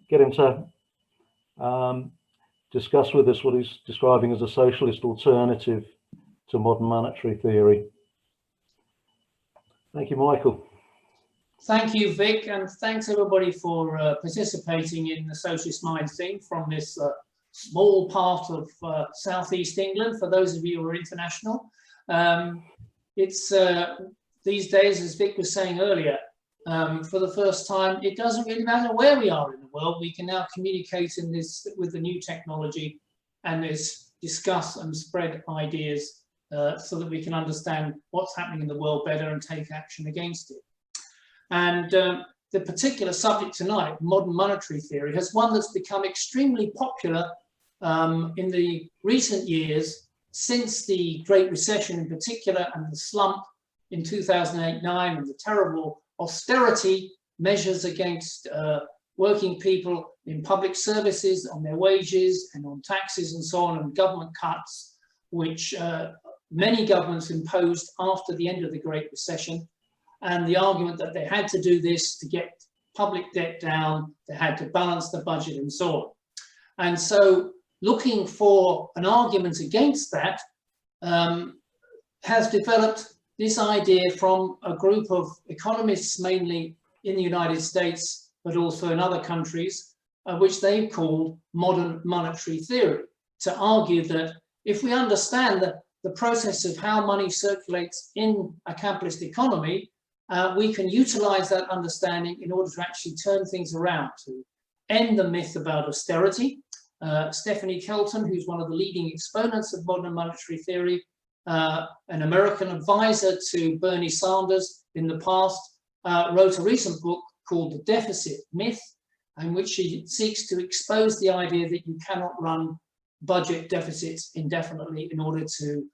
get him to discuss with us what he's describing as a socialist alternative to modern monetary theory. Thank you, Michael. Thank you, Vic, and thanks everybody for participating in the Socialist Mind thing from this small part of southeast England, for those of you who are international. It's these days, as Vic was saying earlier, for the first time, it doesn't really matter where we are in the world. We can now communicate in this with the new technology and discuss and spread ideas so that we can understand what's happening in the world better and take action against it. And the particular subject tonight, modern monetary theory, has one that's become extremely popular in the recent years, since the Great Recession in particular, and the slump in 2008-9, and the terrible austerity measures against working people in public services, on their wages and on taxes and so on, and government cuts, which many governments imposed after the end of the Great Recession. And the argument that they had to do this to get public debt down, they had to balance the budget and so on. And so looking for an argument against that has developed this idea from a group of economists, mainly in the United States, but also in other countries, which they've called modern monetary theory, to argue that if we understand the process of how money circulates in a capitalist economy, we can utilize that understanding in order to actually turn things around, to end the myth about austerity. Stephanie Kelton, who's one of the leading exponents of modern monetary theory, an American advisor to Bernie Sanders in the past, wrote a recent book called The Deficit Myth, in which she seeks to expose the idea that you cannot run budget deficits indefinitely in order to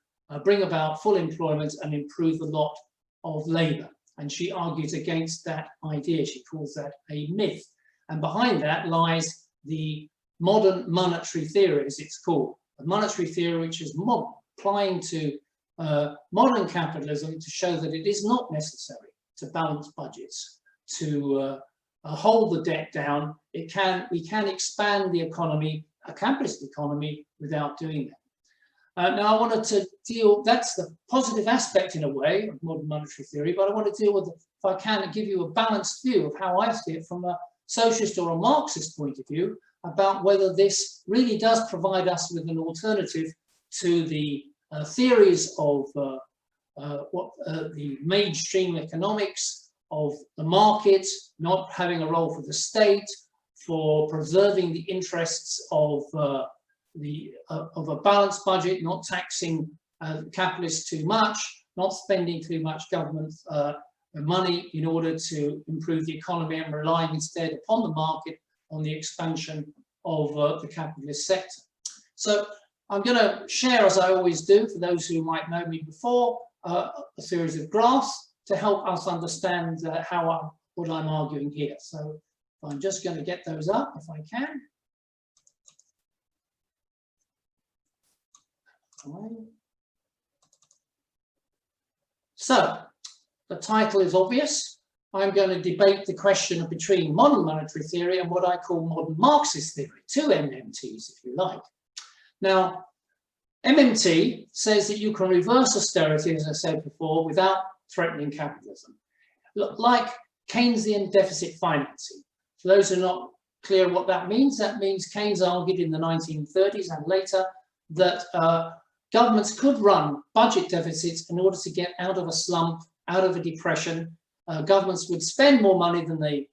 bring about full employment and improve the lot of labor. And she argues against that idea. She calls that a myth. And behind that lies the modern monetary theory, as it's called. A monetary theory which is applying to modern capitalism to show that it is not necessary to balance budgets, to hold the debt down. We can expand the economy, a capitalist economy, without doing that. Now I wanted to deal, that's the positive aspect in a way of modern monetary theory, but I want to deal with, if I can, give you a balanced view of how I see it from a socialist or a Marxist point of view, about whether this really does provide us with an alternative to the theories of the mainstream economics of the market, not having a role for the state, for preserving the interests of a balanced budget, not taxing capitalists too much, not spending too much government money in order to improve the economy, and relying instead upon the market, on the expansion of the capitalist sector. So I'm going to share, as I always do, for those who might know me before, a series of graphs to help us understand what I'm arguing here. So I'm just going to get those up if I can. So the title is obvious. I'm going to debate the question between modern monetary theory and what I call modern Marxist theory, two MMTs if you like. Now, MMT says that you can reverse austerity, as I said before, without threatening capitalism, like Keynesian deficit financing. For those who are not clear what that means Keynes argued in the 1930s and later that governments could run budget deficits in order to get out of a slump, out of a depression. Governments would spend more money than they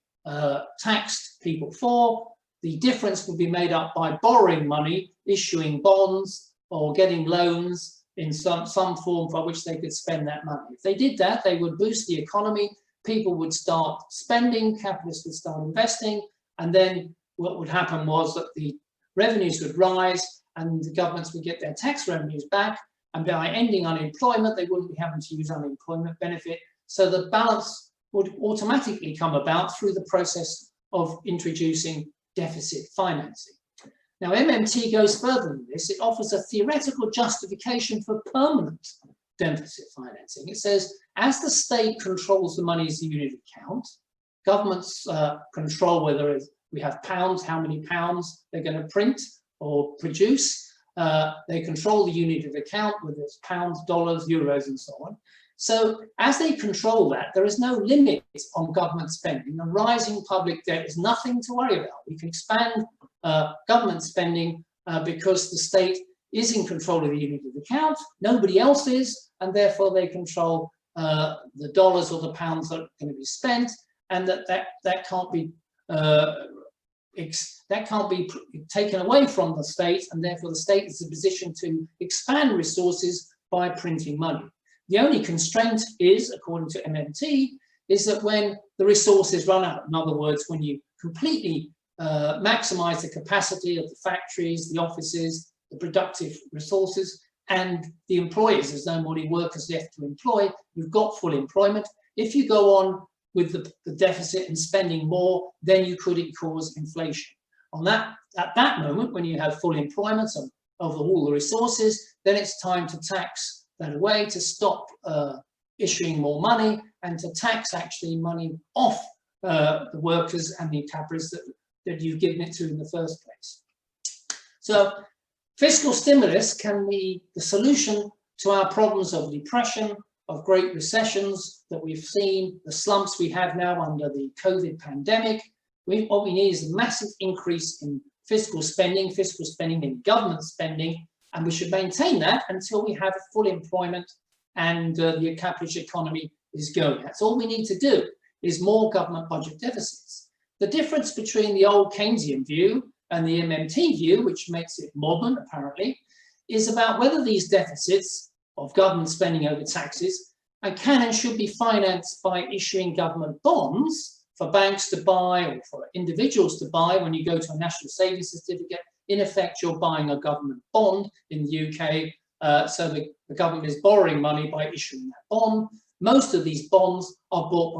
taxed people for. The difference would be made up by borrowing money, issuing bonds, or getting loans in some form by which they could spend that money. If they did that, they would boost the economy, people would start spending, capitalists would start investing, and then what would happen was that the revenues would rise and the governments would get their tax revenues back, and by ending unemployment, they wouldn't be having to use unemployment benefit. So the balance would automatically come about through the process of introducing deficit financing. Now, MMT goes further than this. It offers a theoretical justification for permanent deficit financing. It says, as the state controls the money as a unit of account, governments control whether We have pounds, how many pounds they're going to print or produce. They control the unit of account, whether it's pounds, dollars, euros, and so on. So as they control that, there is no limit on government spending. A rising public debt is nothing to worry about. We can expand government spending because the state is in control of the unit of account, nobody else is, and therefore they control the dollars or the pounds that are going to be spent, and that can't be taken away from the state, and therefore the state is in a position to expand resources by printing money. The only constraint is, according to MMT, is that when the resources run out, in other words, when you completely maximize the capacity of the factories, the offices, the productive resources, and the employers, there's no more workers left to employ, you've got full employment. If you go on with the deficit and spending more, then you could cause inflation. At that moment, when you have full employment of all the resources, then it's time to tax that away, to stop issuing more money, and to tax actually money off the workers and the capitalists that you've given it to in the first place. So fiscal stimulus can be the solution to our problems of depression, of great recessions that we've seen, the slumps we have now under the COVID pandemic. What we need is a massive increase in fiscal spending in government spending, and we should maintain that until we have full employment and the capitalist economy is going. That's all we need to do, is more government budget deficits. The difference between the old Keynesian view and the MMT view, which makes it modern apparently, is about whether these deficits of government spending over taxes can and should be financed by issuing government bonds for banks to buy or for individuals to buy. When you go to a national savings certificate, in effect, you're buying a government bond in the UK. So the government is borrowing money by issuing that bond. Most of these bonds are bought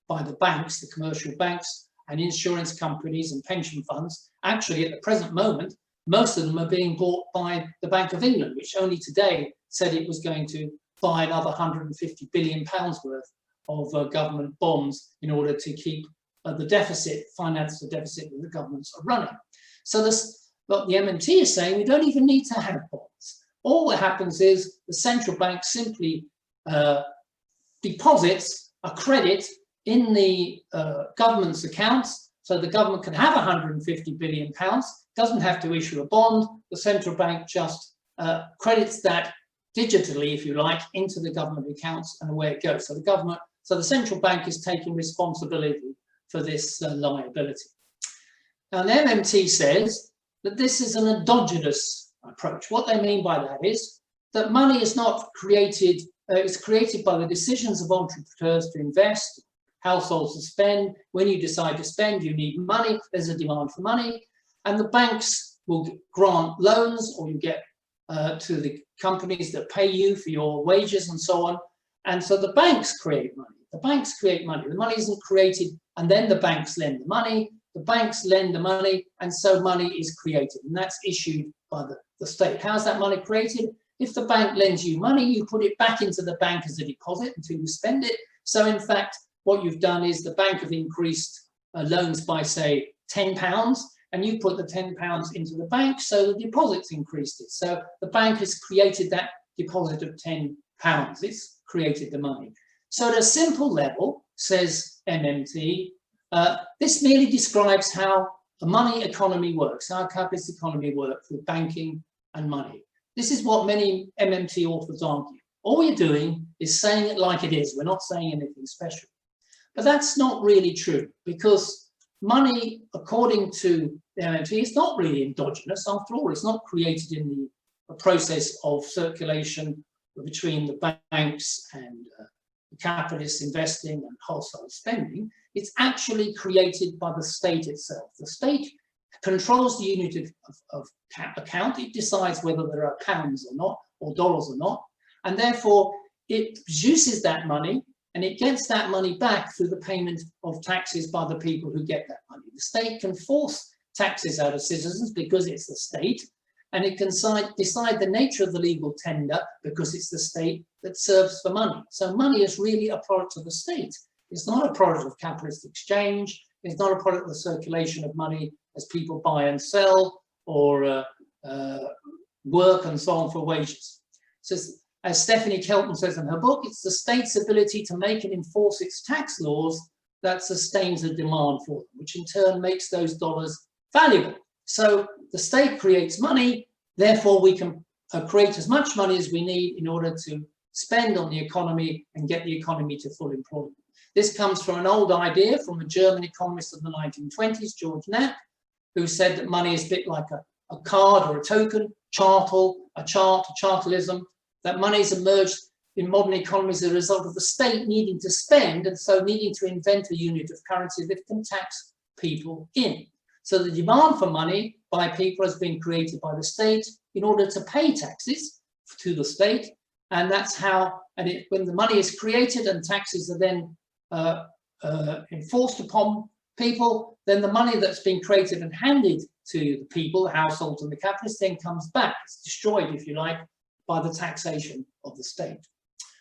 by the banks, the commercial banks and insurance companies and pension funds. Actually, at the present moment, most of them are being bought by the Bank of England, which only today said it was going to buy another £150 billion worth of government bonds in order to keep the deficit, finance the deficit that the governments are running. So what the MMT is saying, we don't even need to have bonds. All that happens is the central bank simply deposits a credit in the government's accounts, so the government can have £150 billion, doesn't have to issue a bond. The central bank just credits that digitally, if you like, into the government accounts, and away it goes. So the central bank is taking responsibility for this liability. Now, the MMT says that this is an endogenous approach. What they mean by that is that money is not created, it's created by the decisions of entrepreneurs to invest, households to spend. When you decide to spend, you need money, there's a demand for money, and the banks will grant loans, or you get to the companies that pay you for your wages and so on. And so the banks create money. The banks create money. The money isn't created and then the banks lend the money. The banks lend the money, and so money is created, and that's issued by the state. How's that money created? If the bank lends you money, you put it back into the bank as a deposit until you spend it. So in fact, what you've done is the bank have increased loans by, say, £10, and you put the £10 into the bank, so the deposits increased it. So the bank has created that deposit of £10. It's created the money. So at a simple level, says MMT, this merely describes how a money economy works, how a capitalist economy works with banking and money. This is what many MMT authors argue. All we're doing is saying it like it is. We're not saying anything special. But that's not really true, because money, according to the MMT, is not really endogenous. After all, it's not created in the process of circulation between the banks and the capitalists investing and household spending. It's actually created by the state itself. The state controls the unit of account. It decides whether there are pounds or not, or dollars or not, and therefore it produces that money, and it gets that money back through the payment of taxes by the people who get that money. The state can force taxes out of citizens because it's the state, and it can decide the nature of the legal tender because it's the state that serves for money. So money is really a product of the state. It's not a product of capitalist exchange. It's not a product of the circulation of money as people buy and sell or work and so on for wages. So as Stephanie Kelton says in her book, it's the state's ability to make and enforce its tax laws that sustains the demand for them, which in turn makes those dollars valuable. So the state creates money, therefore we can create as much money as we need in order to spend on the economy and get the economy to full employment. This comes from an old idea from a German economist of the 1920s, George Knapp, who said that money is a bit like a card or a token, chartalism, that money has emerged in modern economies as a result of the state needing to spend and so needing to invent a unit of currency that can tax people in. So the demand for money by people has been created by the state in order to pay taxes to the state. And that's how, when the money is created and taxes are then enforced upon people, then the money that's been created and handed to the people, the households and the capitalists, then comes back. It's destroyed, if you like, by the taxation of the state.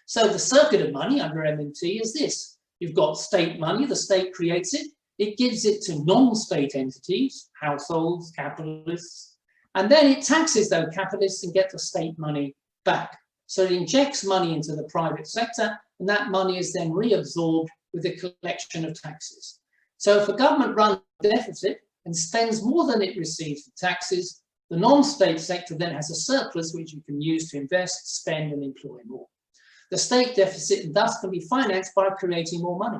So the circuit of money under MMT is this. You've got state money, the state creates it, it gives it to non-state entities, households, capitalists, and then it taxes those capitalists and gets the state money back. So it injects money into the private sector, and that money is then reabsorbed with a collection of taxes. So if a government runs a deficit and spends more than it receives in taxes, the non-state sector then has a surplus which you can use to invest, spend, and employ more. The state deficit thus can be financed by creating more money.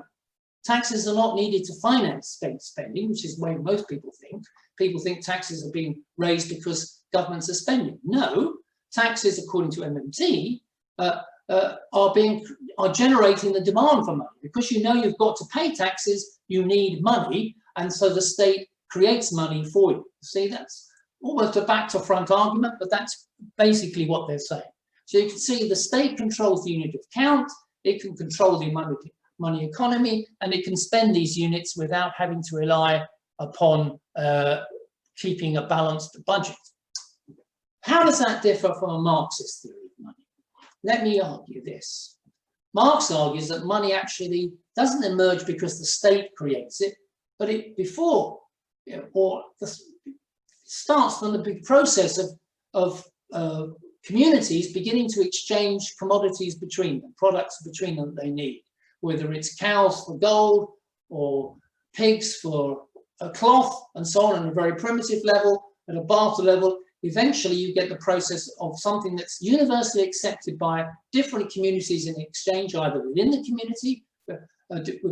Taxes are not needed to finance state spending, which is the way most people think. People think taxes are being raised because governments are spending. No, taxes, according to MMT, are generating the demand for money. Because you know you've got to pay taxes, you need money, and so the state creates money for you. See, that's almost a back to front argument, but that's basically what they're saying. So you can see the state controls the unit of count, it can control the money economy, and it can spend these units without having to rely upon keeping a balanced budget. How does that differ from a Marxist theory of money? Let me argue this. Marx argues that money actually doesn't emerge because the state creates it, but it starts from the big process of communities beginning to exchange commodities between them, products between them that they need, whether it's cows for gold or pigs for a cloth and so on a very primitive level, at a barter level. Eventually you get the process of something that's universally accepted by different communities in exchange, either within the community,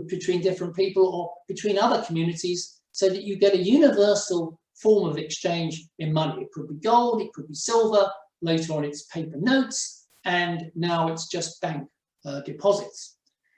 between different people, or between other communities, so that you get a universal form of exchange in money. It could be gold, it could be silver, later on it's paper notes, and now it's just bank deposits.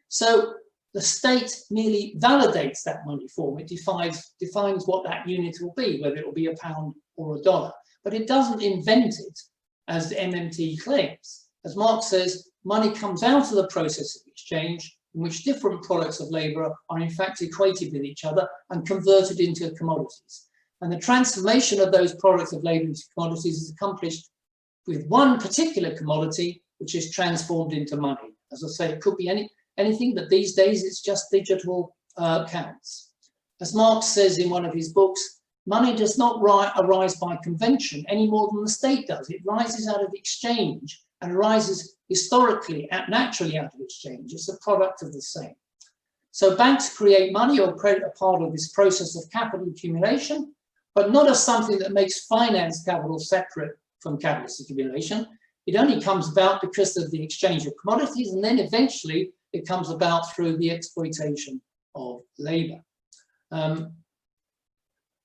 So the state merely validates that money form. It defines what that unit will be, whether it will be a pound or a dollar. But it doesn't invent it, as the MMT claims. As Marx says, money comes out of the process of exchange, in which different products of labour are in fact equated with each other and converted into commodities. And the transformation of those products of labour into commodities is accomplished with one particular commodity, which is transformed into money. As I say, it could be anything, but these days it's just digital counts. As Marx says in one of his books, money does not arise by convention any more than the state does. It rises out of exchange and arises historically, naturally out of exchange. It's a product of the same. So banks create money or credit a part of this process of capital accumulation, but not as something that makes finance capital separate from capitalist accumulation. It only comes about because of the exchange of commodities, and then eventually it comes about through the exploitation of labour.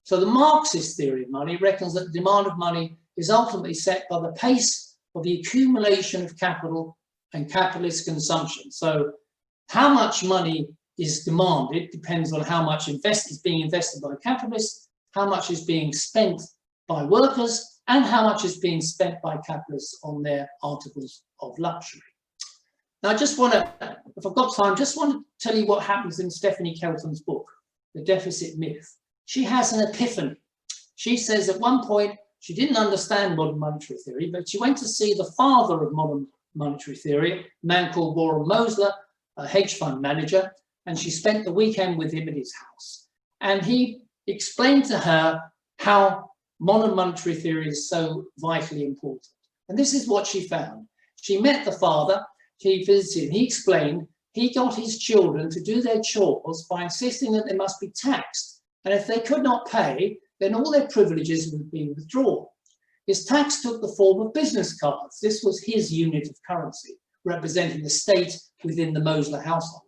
So the Marxist theory of money reckons that the demand of money is ultimately set by the pace of the accumulation of capital and capitalist consumption. So how much money is demanded depends on how much is being invested by capitalists, how much is being spent by workers, and how much is being spent by capitalists on their articles of luxury. Now, I just want to, if I've got time, just want to tell you what happens in Stephanie Kelton's book, The Deficit Myth. She has an epiphany. She says at one point she didn't understand modern monetary theory, but she went to see the father of modern monetary theory, a man called Warren Mosler, a hedge fund manager, and she spent the weekend with him at his house. And he explained to her how modern monetary theory is so vitally important. And this is what she found. She met the father, she visited him, he explained he got his children to do their chores by insisting that they must be taxed. And if they could not pay, then all their privileges would be withdrawn. His tax took the form of business cards. This was his unit of currency, representing the state within the Mosler household.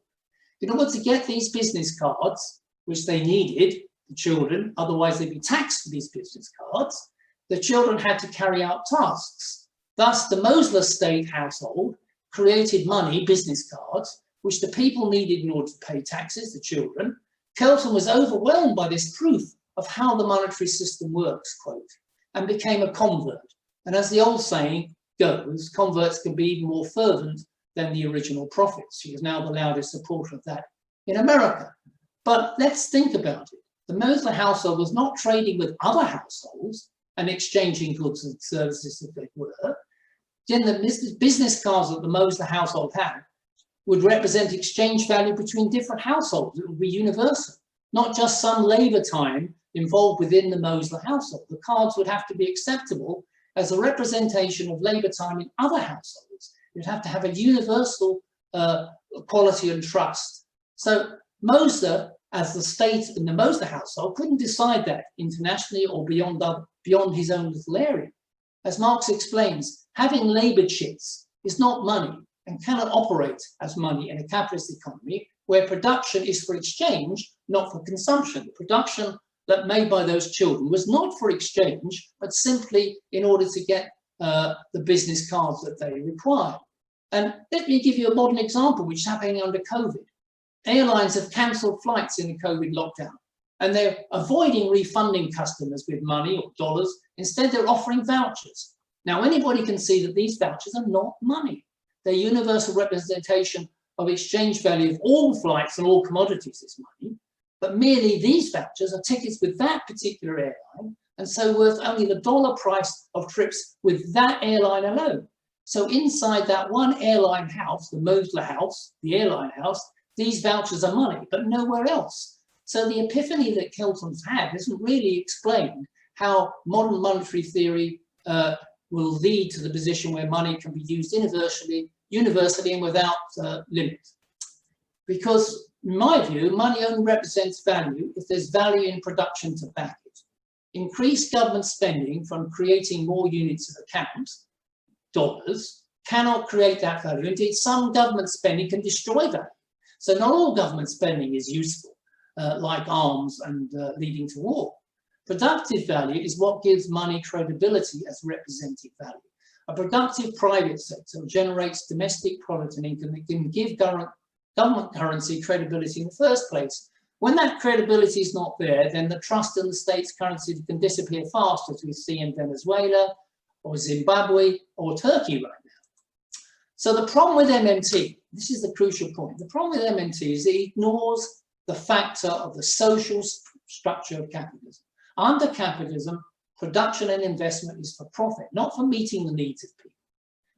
In order to get these business cards, which they needed, the children, otherwise they'd be taxed for these business cards, the children had to carry out tasks. Thus, the Mosler state household created money, business cards, which the people needed in order to pay taxes, the children. Kelton was overwhelmed by this proof of how the monetary system works, quote, and became a convert. And as the old saying goes, converts can be even more fervent than the original prophets. She is now the loudest supporter of that in America. But let's think about it. The Mosler household was not trading with other households and exchanging goods and services as they were. Then the business cards that the Mosler household had would represent exchange value between different households. It would be universal, not just some labor time involved within the Mosler household. The cards would have to be acceptable as a representation of labor time in other households. You'd have to have a universal quality and trust. So Mosler, as the state in the Mosler household, couldn't decide that internationally or beyond his own little area. As Marx explains, having labor chits is not money and cannot operate as money in a capitalist economy where production is for exchange, not for consumption. The production that made by those children was not for exchange, but simply in order to get the business cards that they required. And let me give you a modern example, which is happening under COVID. Airlines have cancelled flights in the COVID lockdown, and they're avoiding refunding customers with money or dollars. Instead, they're offering vouchers. Now, anybody can see that these vouchers are not money. They're universal representation of exchange value of all flights and all commodities is money, but merely these vouchers are tickets with that particular airline, and so worth only the dollar price of trips with that airline alone. So inside that one airline house, the Mosler house, the airline house, these vouchers are money, but nowhere else. So the epiphany that Kelton's had isn't really explained how modern monetary theory will lead to the position where money can be used universally and without limit. Because in my view, money only represents value if there's value in production to back it. Increased government spending from creating more units of account, dollars, cannot create that value. Indeed, some government spending can destroy value. So not all government spending is useful, like arms and leading to war. Productive value is what gives money credibility as representing value. A productive private sector generates domestic product and income that can give government currency credibility in the first place. When that credibility is not there, then the trust in the state's currency can disappear fast, as we see in Venezuela or Zimbabwe or Turkey right now. So the problem with MMT, this is the crucial point, the problem with MMT is it ignores the factor of the social structure of capitalism. Under capitalism, production and investment is for profit, not for meeting the needs of people.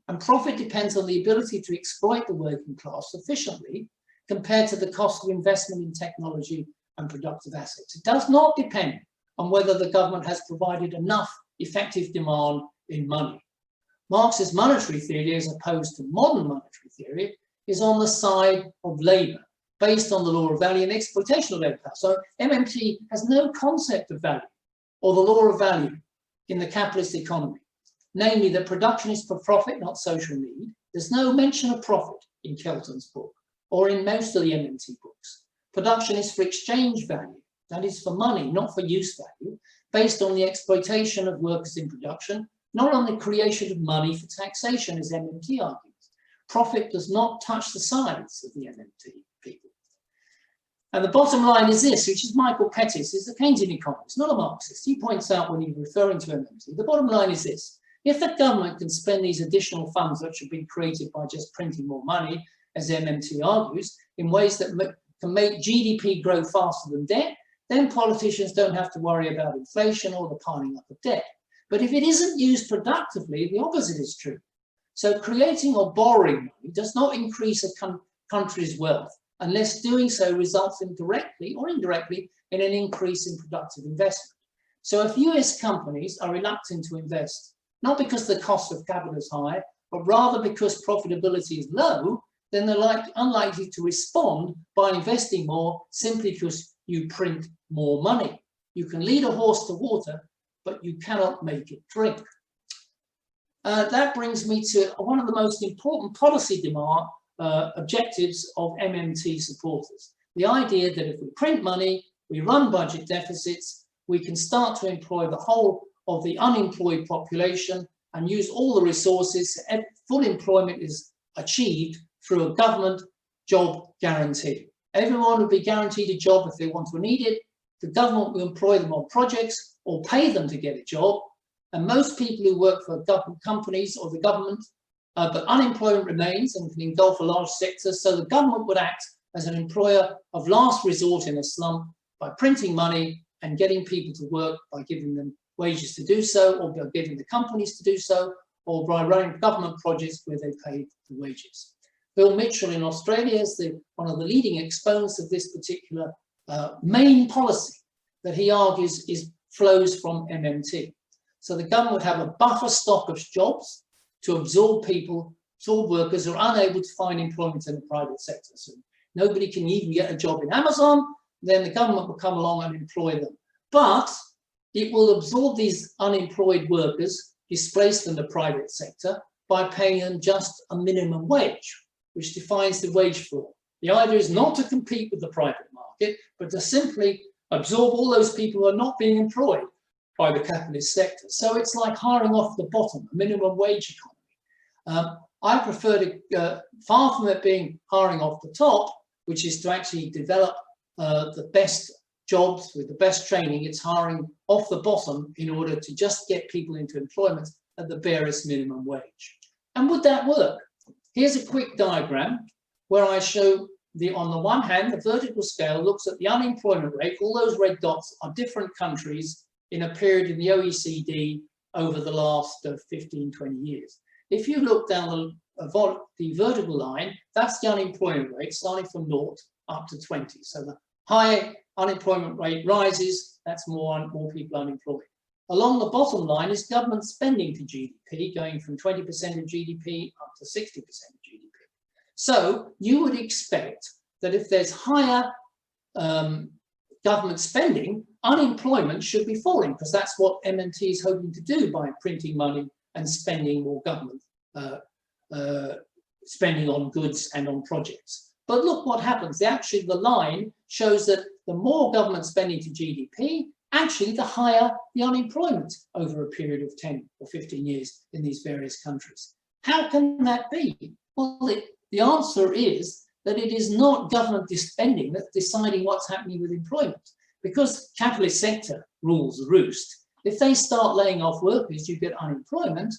And profit depends on the ability to exploit the working class sufficiently compared to the cost of investment in technology and productive assets. It does not depend on whether the government has provided enough effective demand in money. Marxist monetary theory, as opposed to modern monetary theory, is on the side of labor, based on the law of value and exploitation of labor. So MMT has no concept of value or the law of value in the capitalist economy, namely that production is for profit, not social need. There's no mention of profit in Kelton's book or in most of the MMT books. Production is for exchange value, that is for money, not for use value, based on the exploitation of workers in production, not on the creation of money for taxation, as MMT argues. Profit does not touch the sides of the MMT people. And the bottom line is this, which is Michael Pettis, is a Keynesian economist, not a Marxist. He points out when he's referring to MMT, the bottom line is this: if the government can spend these additional funds that should be created by just printing more money, as MMT argues, in ways that can make GDP grow faster than debt, then politicians don't have to worry about inflation or the piling up of debt. But if it isn't used productively, the opposite is true. So creating or borrowing money does not increase a country's wealth, unless doing so results in directly or indirectly in an increase in productive investment. So if US companies are reluctant to invest, not because the cost of capital is high, but rather because profitability is low, then they're unlikely to respond by investing more simply because you print more money. You can lead a horse to water, but you cannot make it drink. That brings me to one of the most important policy objectives of MMT supporters. The idea that if we print money, we run budget deficits, we can start to employ the whole of the unemployed population and use all the resources. Full employment is achieved through a government job guarantee. Everyone will be guaranteed a job if they want or need it. The government will employ them on projects or pay them to get a job. And most people who work for government companies or the government, but unemployment remains and can engulf a large sector. So the government would act as an employer of last resort in a slump by printing money and getting people to work by giving them wages to do so, or by giving the companies to do so, or by running government projects where they pay the wages. Bill Mitchell in Australia is one of the leading exponents of this particular main policy that he argues flows from MMT. So the government would have a buffer stock of jobs to absorb workers who are unable to find employment in the private sector. So nobody can even get a job in Amazon, then the government will come along and employ them. But it will absorb these unemployed workers, displace them in the private sector by paying them just a minimum wage, which defines the wage floor. The idea is not to compete with the private market, but to simply absorb all those people who are not being employed by the capitalist sector. So it's like hiring off the bottom, a minimum wage economy. I prefer to, far from it being hiring off the top, which is to actually develop the best jobs with the best training, it's hiring off the bottom in order to just get people into employment at the barest minimum wage. And would that work? Here's a quick diagram where I show on the one hand, the vertical scale looks at the unemployment rate. All those red dots are different countries in a period in the OECD over the last 15, 20 years. If you look down the vertical line, that's the unemployment rate starting from 0 up to 20. So the high unemployment rate rises, that's more people unemployed. Along the bottom line is government spending to GDP, going from 20% of GDP up to 60% of GDP. So you would expect that if there's higher government spending, unemployment should be falling, because that's what MMT is hoping to do by printing money and spending more government spending on goods and on projects. But look what happens. Actually, the line shows that the more government spending to GDP, actually the higher the unemployment over a period of 10 or 15 years in these various countries. How can that be? Well, the answer is that it is not government spending that's deciding what's happening with employment. Because capitalist sector rules the roost, if they start laying off workers, you get unemployment,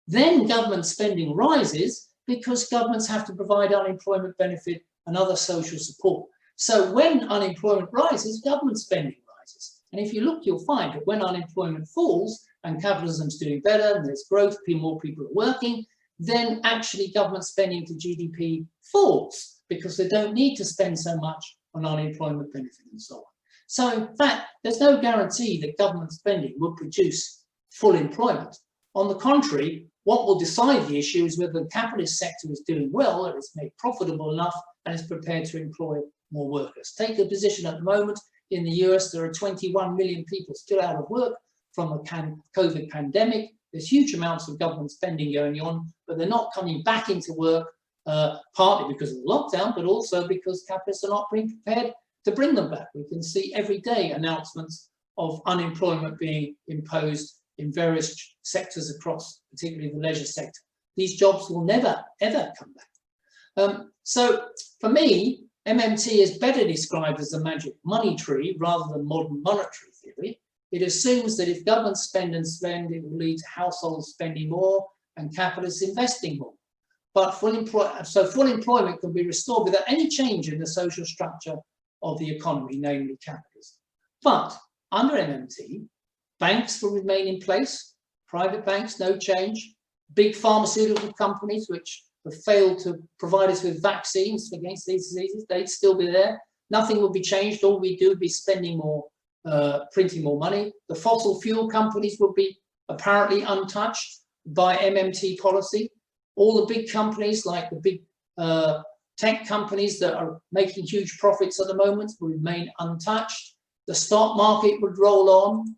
then government spending rises because governments have to provide unemployment benefit and other social support. So when unemployment rises, government spending rises. And if you look, you'll find that when unemployment falls and capitalism's doing better and there's growth, more people are working, then actually government spending to GDP falls because they don't need to spend so much on unemployment benefit and so on. So in fact, there's no guarantee that government spending will produce full employment. On the contrary, what will decide the issue is whether the capitalist sector is doing well, or is made profitable enough and is prepared to employ more workers. Take the position at the moment in the US, there are 21 million people still out of work from the COVID pandemic. There's huge amounts of government spending going on, but they're not coming back into work, partly because of the lockdown, but also because capitalists are not being prepared to bring them back. We can see every day announcements of unemployment being imposed in various sectors across, particularly the leisure sector. These jobs will never, ever come back. So for me, MMT is better described as a magic money tree rather than modern monetary theory. It assumes that if governments spend and spend, it will lead to households spending more and capitalists investing more. But full employment can be restored without any change in the social structure of the economy, namely capitalism. But under MMT, banks will remain in place, private banks, no change. Big pharmaceutical companies, which have failed to provide us with vaccines against these diseases, they'd still be there. Nothing would be changed. All we do would be spending more, printing more money. The fossil fuel companies would be apparently untouched by MMT policy. All the big companies, like the big tech companies that are making huge profits at the moment, will remain untouched. The stock market would roll on.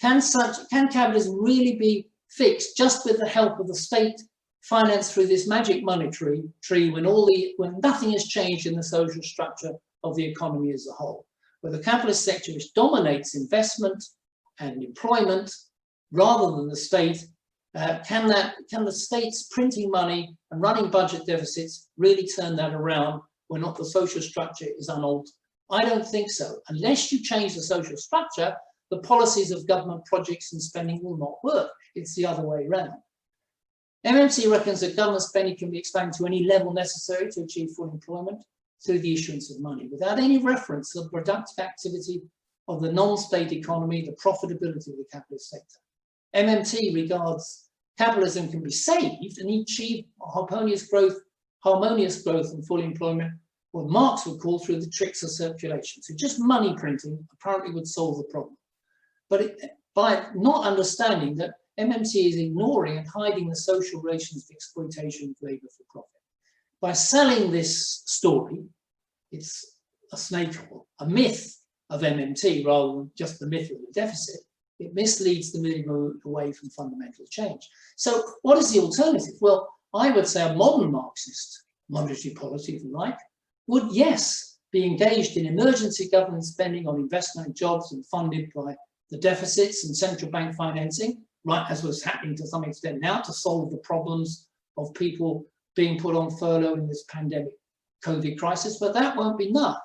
Can capitalism really be fixed just with the help of the state financed through this magic monetary tree when nothing has changed in the social structure of the economy as a whole? Where the capitalist sector, which dominates investment and employment rather than the state, can the state's printing money and running budget deficits really turn that around when not the social structure is unaltered? I don't think so. Unless you change the social structure, the policies of government projects and spending will not work. It's the other way around. MMT reckons that government spending can be expanded to any level necessary to achieve full employment through the issuance of money, without any reference to the productive activity of the non-state economy, the profitability of the capitalist sector. MMT regards capitalism can be saved and achieve harmonious growth and full employment, what Marx would call through the tricks of circulation. So just money printing apparently would solve the problem. But by not understanding that MMT is ignoring and hiding the social relations of exploitation of labour for profit. By selling this story, it's a snake oil, a myth of MMT rather than just the myth of the deficit. It misleads the movement away from fundamental change. So what is the alternative? Well, I would say a modern Marxist monetary policy, if you like, would, yes, be engaged in emergency government spending on investment and jobs and funded by the deficits and central bank financing, right, as was happening to some extent now, to solve the problems of people being put on furlough in this pandemic COVID crisis, but that won't be enough.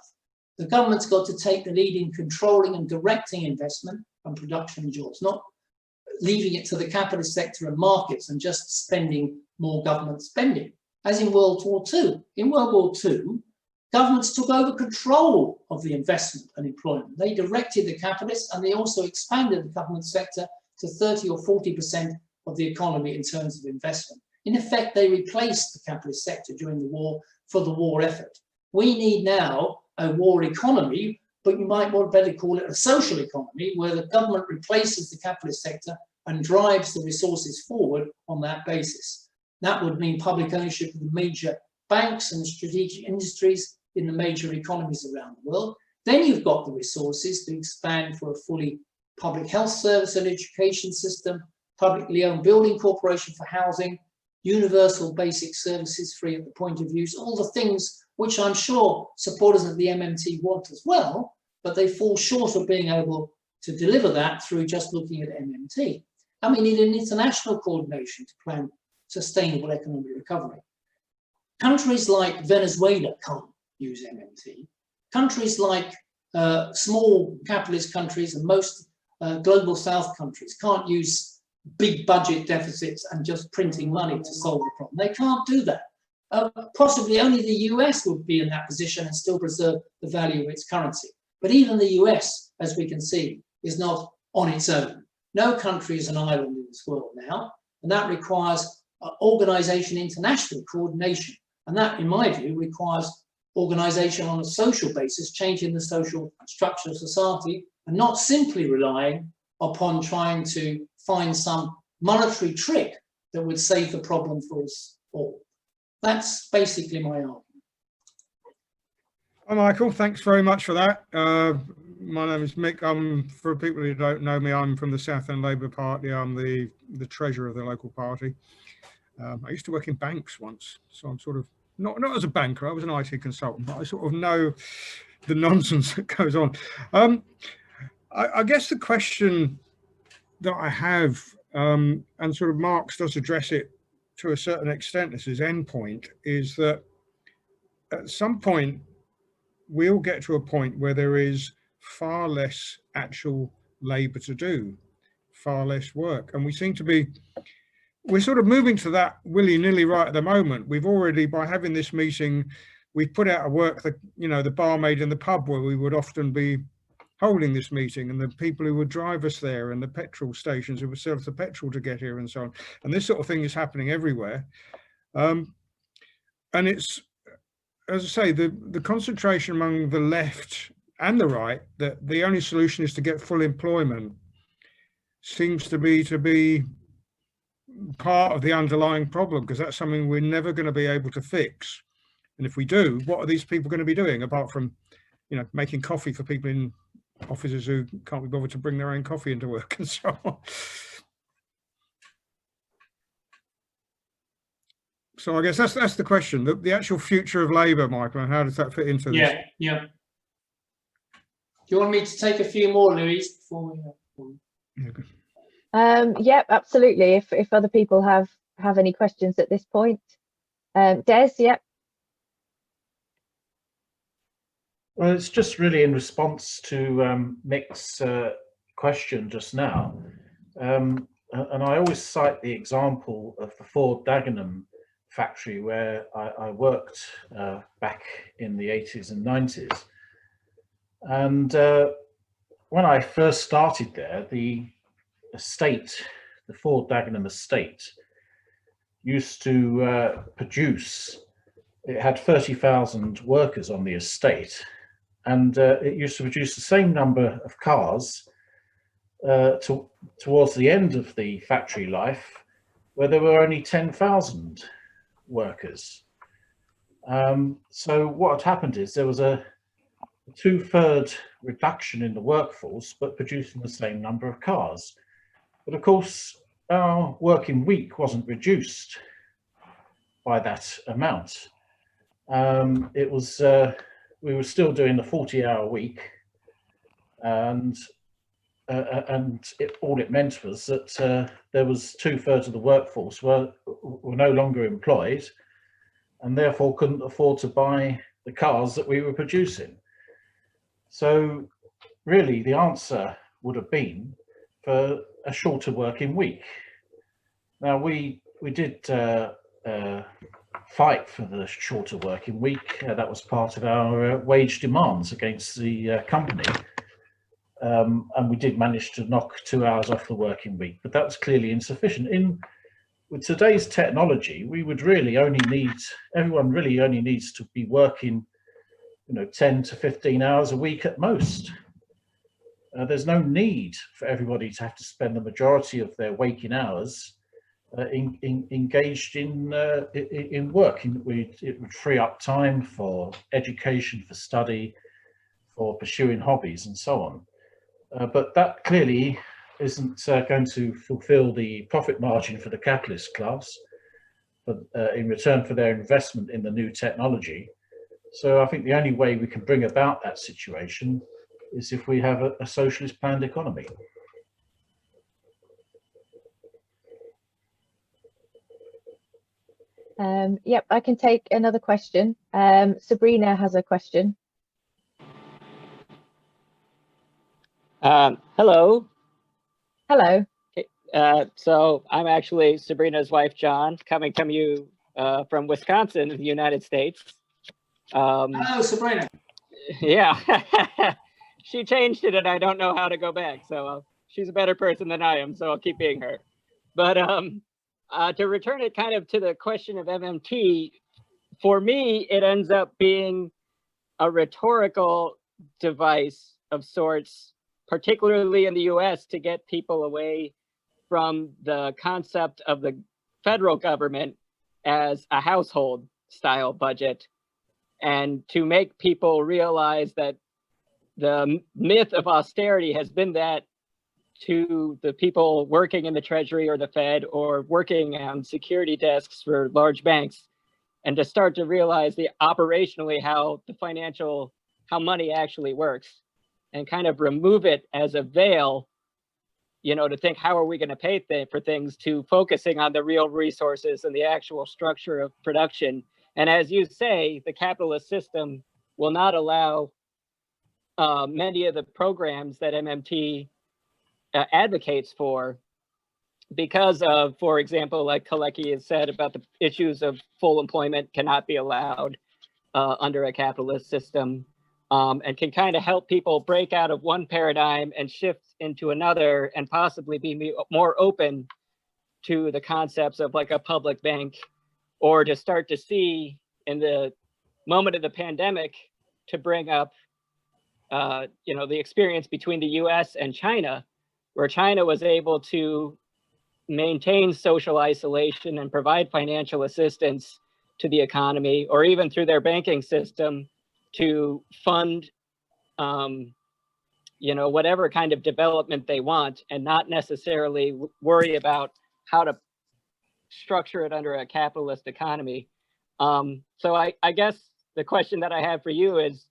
The government's got to take the lead in controlling and directing investment and production and jobs, not leaving it to the capitalist sector and markets and just spending more government spending. As in World War II. In World War II, governments took over control of the investment and employment. They directed the capitalists, and they also expanded the government sector to 30 or 40% of the economy in terms of investment. In effect, they replaced the capitalist sector during the war for the war effort. We need now a war economy, but you might more better call it a social economy, where the government replaces the capitalist sector and drives the resources forward on that basis. That would mean public ownership of the major banks and strategic industries in the major economies around the world. Then you've got the resources to expand for a fully public health service and education system, publicly owned building corporation for housing, universal basic services free at the point of use, all the things which I'm sure supporters of the MMT want as well, but they fall short of being able to deliver that through just looking at MMT. And we need an international coordination to plan sustainable economic recovery. Countries like Venezuela can't use MMT. Countries like small capitalist countries and most global south countries can't use big budget deficits and just printing money to solve the problem. They can't do that. Possibly only the US would be in that position and still preserve the value of its currency. But even the US, as we can see, is not on its own. No country is an island in this world now, and that requires organization, international coordination. And that, in my view, requires organization on a social basis, changing the social structure of society, and not simply relying upon trying to find some monetary trick that would save the problem for us all. That's basically my argument. Hi, Michael. Thanks very much for that. My name is Mick. For people who don't know me, I'm from the South End Labour Party. I'm the treasurer of the local party. I used to work in banks once, so I'm sort of, not as a banker, I was an IT consultant, but I sort of know the nonsense that goes on. I guess the question that I have, and sort of Marx does address it to a certain extent as his end point, is that at some point we'll get to a point where there is far less actual labour to do, far less work. And we seem to be, we're sort of moving to that willy-nilly right at the moment. We've already, by having this meeting, we've put out of work the, you know, the barmaid in the pub where we would often be holding this meeting, and the people who would drive us there, and the petrol stations who would sell us the petrol to get here, and so on. And this sort of thing is happening everywhere. And it's, as I say, the concentration among the left and the right that the only solution is to get full employment seems to be part of the underlying problem, because that's something we're never going to be able to fix. And if we do, what are these people going to be doing apart from, you know, making coffee for people in offices who can't be bothered to bring their own coffee into work and so on? So I guess that's the question, the actual future of labour, Michael, and how does that fit into this? Yeah. Do you want me to take a few more, Louise, before we? Yep, absolutely. If other people have any questions at this point, Des, yep. Well, it's just really in response to Mick's question just now, and I always cite the example of the Ford Dagenham factory where I worked back in the 80s and 90s. And when I first started there, the estate, the Ford Dagenham estate, used to produce, it had 30,000 workers on the estate, and it used to produce the same number of cars towards the end of the factory life, where there were only 10,000 workers. So what had happened is there was a 2/3 reduction in the workforce, but producing the same number of cars. But of course, our working week wasn't reduced by that amount. It was we were still doing the 40-hour week, and all it meant was that there was 2/3 of the workforce were no longer employed, and therefore couldn't afford to buy the cars that we were producing. So really the answer would have been for a shorter working week. Now we did fight for the shorter working week. That was part of our wage demands against the company. And we did manage to knock 2 hours off the working week, but that was clearly insufficient. With today's technology, we would really only need, everyone really only needs to be working, 10 to 15 hours a week at most. There's no need for everybody to have to spend the majority of their waking hours engaged in work. It would free up time for education, for study, for pursuing hobbies and so on. But that clearly isn't going to fulfill the profit margin for the capitalist class, but in return for their investment in the new technology. So I think the only way we can bring about that situation is if we have a socialist planned economy. Yep, I can take another question. Sabrina has a question. Hello. Hello. So I'm actually Sabrina's wife, John, coming from you from Wisconsin in the United States. Hello, Sabrina. Yeah, she changed it and I don't know how to go back. So she's a better person than I am, so I'll keep being her. But to return it kind of to the question of MMT, for me, it ends up being a rhetorical device of sorts, particularly in the US, to get people away from the concept of the federal government as a household style budget, and to make people realize that the myth of austerity has been that to the people working in the Treasury or the Fed or working on security desks for large banks, and to start to realize operationally how money actually works, and kind of remove it as a veil, to think how are we going to pay for things, to focusing on the real resources and the actual structure of production. And as you say, the capitalist system will not allow many of the programs that MMT advocates for, because of, for example, like Kalecki has said about the issues of full employment cannot be allowed under a capitalist system, and can kind of help people break out of one paradigm and shift into another, and possibly be more open to the concepts of like a public bank, or to start to see in the moment of the pandemic to bring up, you know, the experience between the US and China, where China was able to maintain social isolation and provide financial assistance to the economy, or even through their banking system to fund, you know, whatever kind of development they want, and not necessarily worry about how to structure it under a capitalist economy. So I guess the question that I have for you is,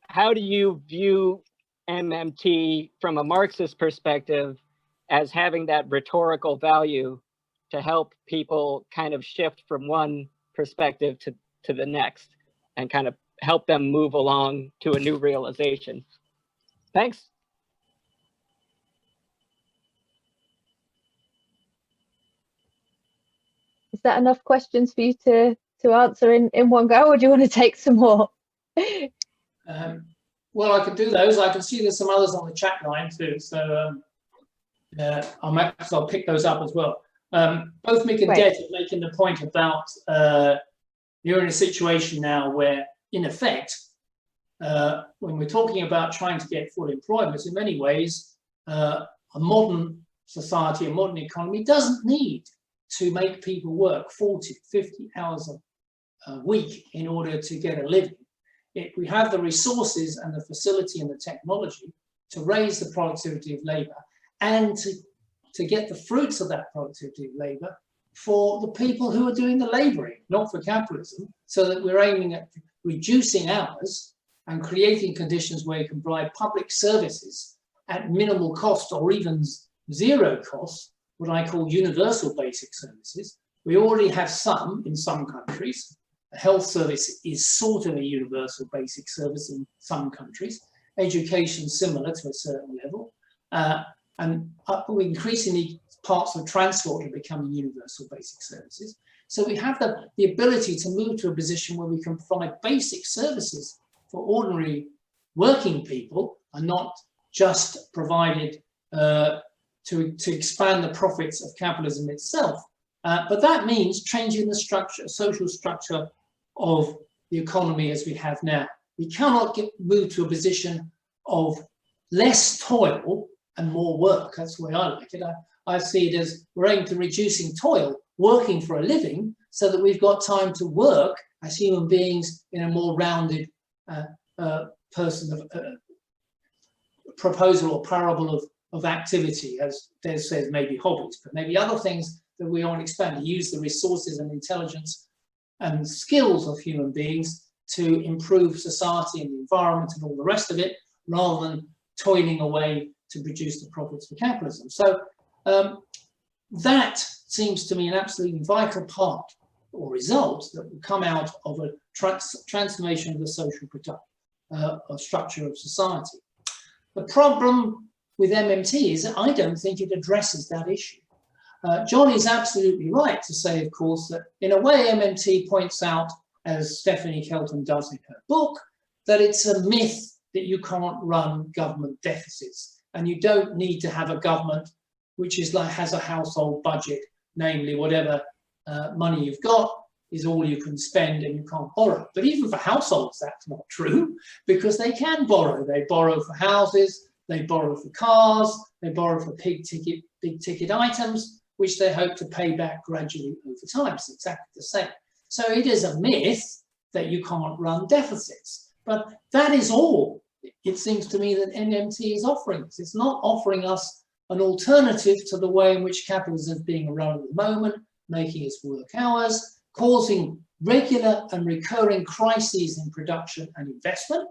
how do you view MMT from a Marxist perspective as having that rhetorical value to help people kind of shift from one perspective to the next and kind of help them move along to a new realization? Thanks. Is that enough questions for you to answer in one go, or do you want to take some more? Well, I could do those. I can see there's some others on the chat line too. So I'll pick those up as well. Both Mick and Des are making the point about you're in a situation now where, in effect, when we're talking about trying to get full employment, in many ways, a modern society, a modern economy doesn't need to make people work 40, 50 hours a week in order to get a living. We have the resources and the facility and the technology to raise the productivity of labor and to get the fruits of that productivity of labor for the people who are doing the laboring, not for capitalism, so that we're aiming at reducing hours and creating conditions where you can provide public services at minimal cost or even zero cost, what I call universal basic services. We already have some in some countries. A health service is sort of a universal basic service in some countries. Education similar to a certain level. And increasingly parts of transport are becoming universal basic services. So we have the ability to move to a position where we can provide basic services for ordinary working people and not just provided to expand the profits of capitalism itself. But that means changing the structure, social structure of the economy as we have now. We cannot move to a position of less toil and more work. That's the way I like it. I see it as we're aiming to reducing toil, working for a living, so that we've got time to work as human beings in a more rounded proposal or parable of activity, as Des says, maybe hobbies, but maybe other things that we want to expand, to use the resources and intelligence and skills of human beings to improve society and the environment and all the rest of it, rather than toiling away to produce the profits for capitalism. So that seems to me an absolutely vital part or result that will come out of a transformation of the social structure of society. The problem with MMT is that I don't think it addresses that issue. John is absolutely right to say, of course, that in a way MMT points out, as Stephanie Kelton does in her book, that it's a myth that you can't run government deficits and you don't need to have a government which is has a household budget, namely whatever money you've got is all you can spend and you can't borrow. But even for households, that's not true, because they can borrow. They borrow for houses, they borrow for cars, they borrow for big ticket items, which they hope to pay back gradually over time. It's exactly the same. So it is a myth that you can't run deficits. But that is all, it seems to me, that MMT is offering us. It's not offering us an alternative to the way in which capitalism is being run at the moment, making its work hours, causing regular and recurring crises in production and investment.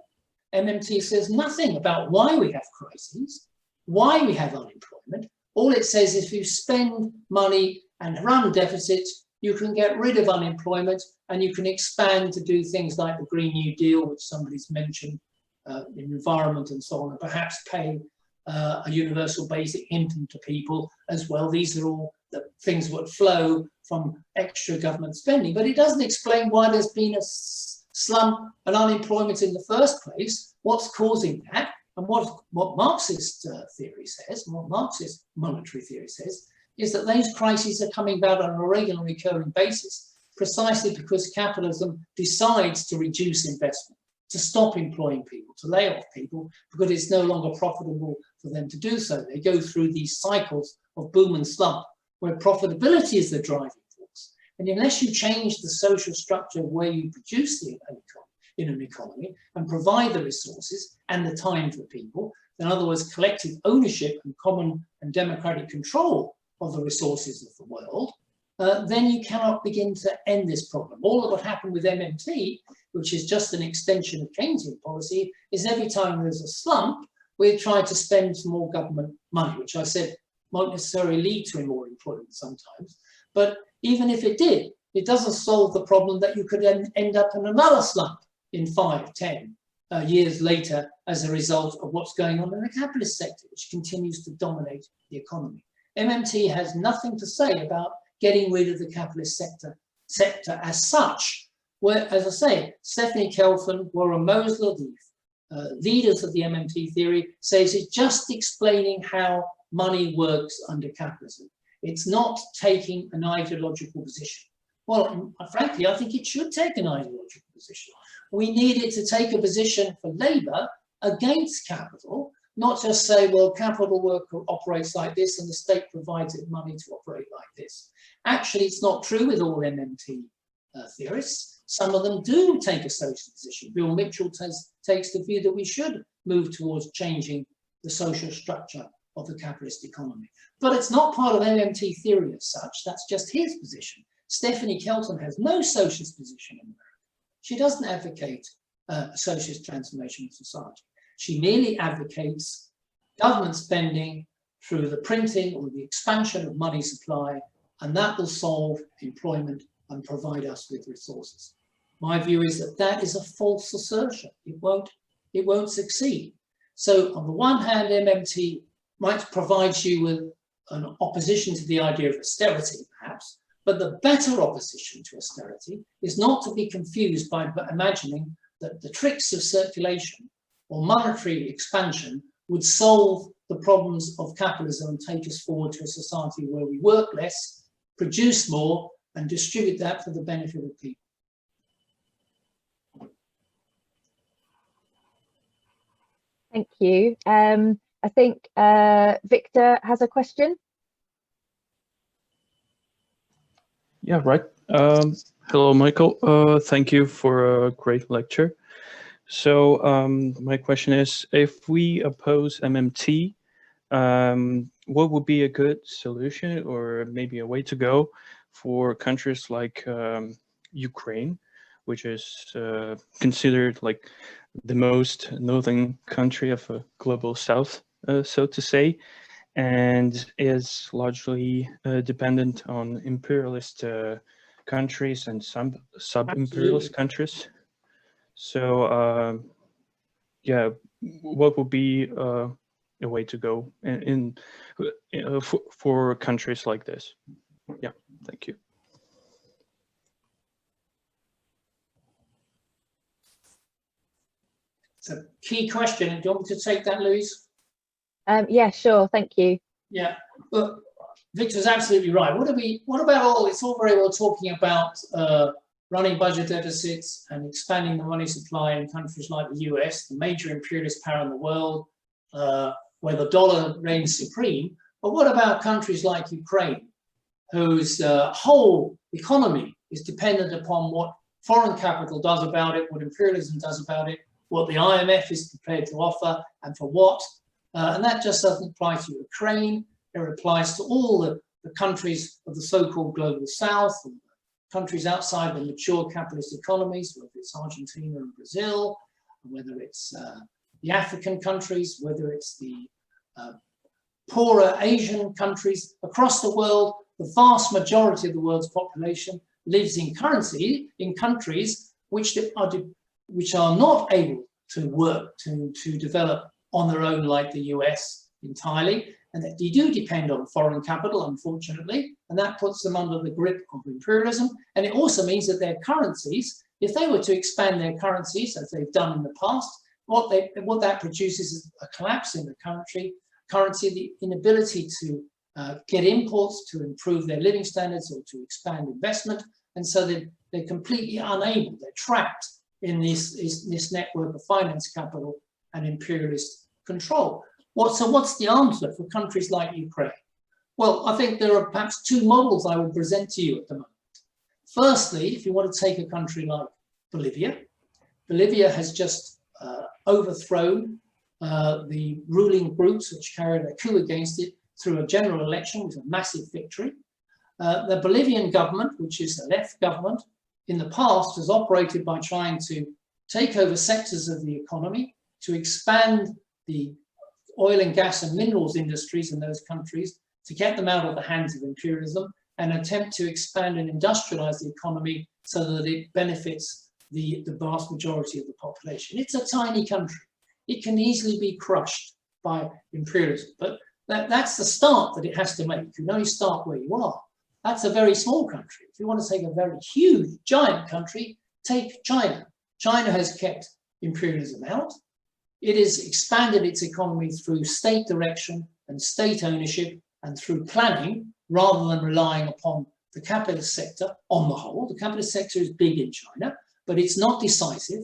MMT says nothing about why we have crises, why we have unemployment. All it says is if you spend money and run deficits, you can get rid of unemployment and you can expand to do things like the Green New Deal, which somebody's mentioned, in environment and so on, and perhaps pay a universal basic income to people as well. These are all the things that would flow from extra government spending, but it doesn't explain why there's been a slump and unemployment in the first place, what's causing that, and what Marxist theory says, and what Marxist monetary theory says, is that those crises are coming about on a regular recurring basis, precisely because capitalism decides to reduce investment, to stop employing people, to lay off people, because it's no longer profitable for them to do so. They go through these cycles of boom and slump, where profitability is the driving force. And unless you change the social structure where you produce in an economy and provide the resources and the time for people, in other words, collective ownership and common and democratic control of the resources of the world, then you cannot begin to end this problem. All of what happened with MMT, which is just an extension of Keynesian policy, is every time there's a slump, we try to spend some more government money, which I said won't necessarily lead to more employment sometimes. But even if it did, it doesn't solve the problem that you could then end up in another slump in 5, 10 years later as a result of what's going on in the capitalist sector, which continues to dominate the economy. MMT has nothing to say about getting rid of the capitalist sector as such, where, as I say, Stephanie Kelton, Laura Mosler, the leaders of the MMT theory, says it's just explaining how money works under capitalism. It's not taking an ideological position. Well, frankly, I think it should take an ideological position. We need it to take a position for Labour against capital, not just say, well, capital operates like this and the state provides it money to operate like this. Actually, it's not true with all MMT theorists. Some of them do take a social position. Bill Mitchell takes the view that we should move towards changing the social structure of the capitalist economy. But it's not part of MMT theory as such. That's just his position. Stephanie Kelton has no socialist position in America. She doesn't advocate a socialist transformation of society. She merely advocates government spending through the printing or the expansion of money supply, and that will solve employment and provide us with resources. My view is that that is a false assertion. It won't succeed. So on the one hand, MMT might provide you with an opposition to the idea of austerity, perhaps, but the better opposition to austerity is not to be confused by imagining that the tricks of circulation or monetary expansion would solve the problems of capitalism and take us forward to a society where we work less, produce more, and distribute that for the benefit of people. Thank you. I think Victor has a question. Yeah, right. Hello, Michael. Thank you for a great lecture. So my question is, if we oppose MMT, what would be a good solution or maybe a way to go for countries like Ukraine, which is considered like the most northern country of a global south, so to say, and is largely dependent on imperialist countries and some sub-imperialist countries. So yeah, what would be a way to go for countries like this? Yeah, thank you. It's a key question. Do you want me to take that, Louise? Yeah, sure. Thank you. Yeah, but Victor's absolutely right. What about all? It's all very well talking about running budget deficits and expanding the money supply in countries like the US, the major imperialist power in the world, where the dollar reigns supreme. But what about countries like Ukraine, whose whole economy is dependent upon what foreign capital does about it, what imperialism does about it, what the IMF is prepared to offer, and for what? And that just doesn't apply to Ukraine. It applies to all the countries of the so-called global south, and countries outside the mature capitalist economies, whether it's Argentina and Brazil, whether it's the African countries, whether it's the poorer Asian countries. Across the world, the vast majority of the world's population lives in countries which are not able to work, to develop on their own, like the US entirely, and that they do depend on foreign capital, unfortunately, and that puts them under the grip of imperialism. And it also means that their currencies, if they were to expand their currencies, as they've done in the past, what that produces is a collapse in the currency, the inability to get imports to improve their living standards or to expand investment, And so they're completely unable, they're trapped in this network of finance capital and imperialist control. So what's the answer for countries like Ukraine? Well, I think there are perhaps two models I would present to you at the moment. Firstly, if you want to take a country like Bolivia, Bolivia has just overthrown the ruling groups which carried a coup against it through a general election with a massive victory. The Bolivian government, which is a left government, in the past has operated by trying to take over sectors of the economy, to expand the oil and gas and minerals industries in those countries, to get them out of the hands of imperialism, and attempt to expand and industrialize the economy so that it benefits the vast majority of the population. It's a tiny country. It can easily be crushed by imperialism, but that's the start that it has to make. You can only start where you are. That's a very small country. If you want to take a very huge, giant country, take China. China has kept imperialism out. It has expanded its economy through state direction and state ownership and through planning, rather than relying upon the capitalist sector on the whole. The capitalist sector is big in China, but it's not decisive.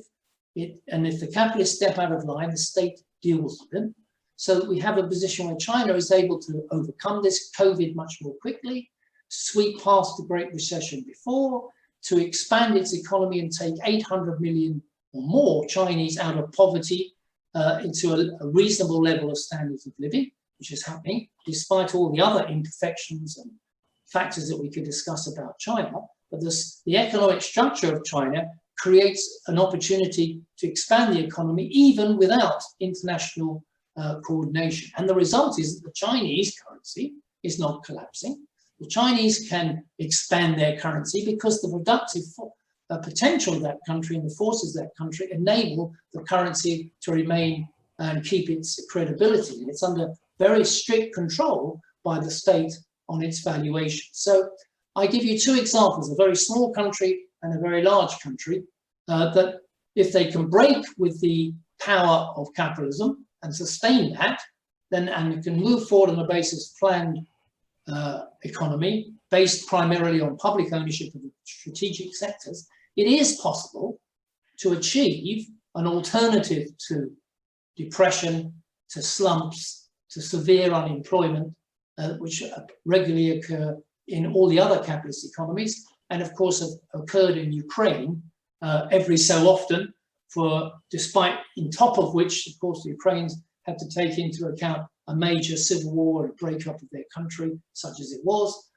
And if the capitalists step out of line, the state deals with them. So we have a position where China is able to overcome this COVID much more quickly, sweep past the Great Recession before, to expand its economy and take 800 million or more Chinese out of poverty into a reasonable level of standards of living, which is happening, despite all the other imperfections and factors that we could discuss about China. But the economic structure of China creates an opportunity to expand the economy even without international coordination. And the result is that the Chinese currency is not collapsing. The Chinese can expand their currency because the productive potential of that country and the forces of that country enable the currency to remain and keep its credibility. And it's under very strict control by the state on its valuation. So I give you two examples, a very small country and a very large country, that if they can break with the power of capitalism and sustain that, then and can move forward on the basis of planned economy based primarily on public ownership of the strategic sectors, it is possible to achieve an alternative to depression, to slumps, to severe unemployment, which regularly occur in all the other capitalist economies, and of course have occurred in Ukraine every so often, despite in top of which, of course, the Ukrainians had to take into account a major civil war, a breakup of their country, such as it was,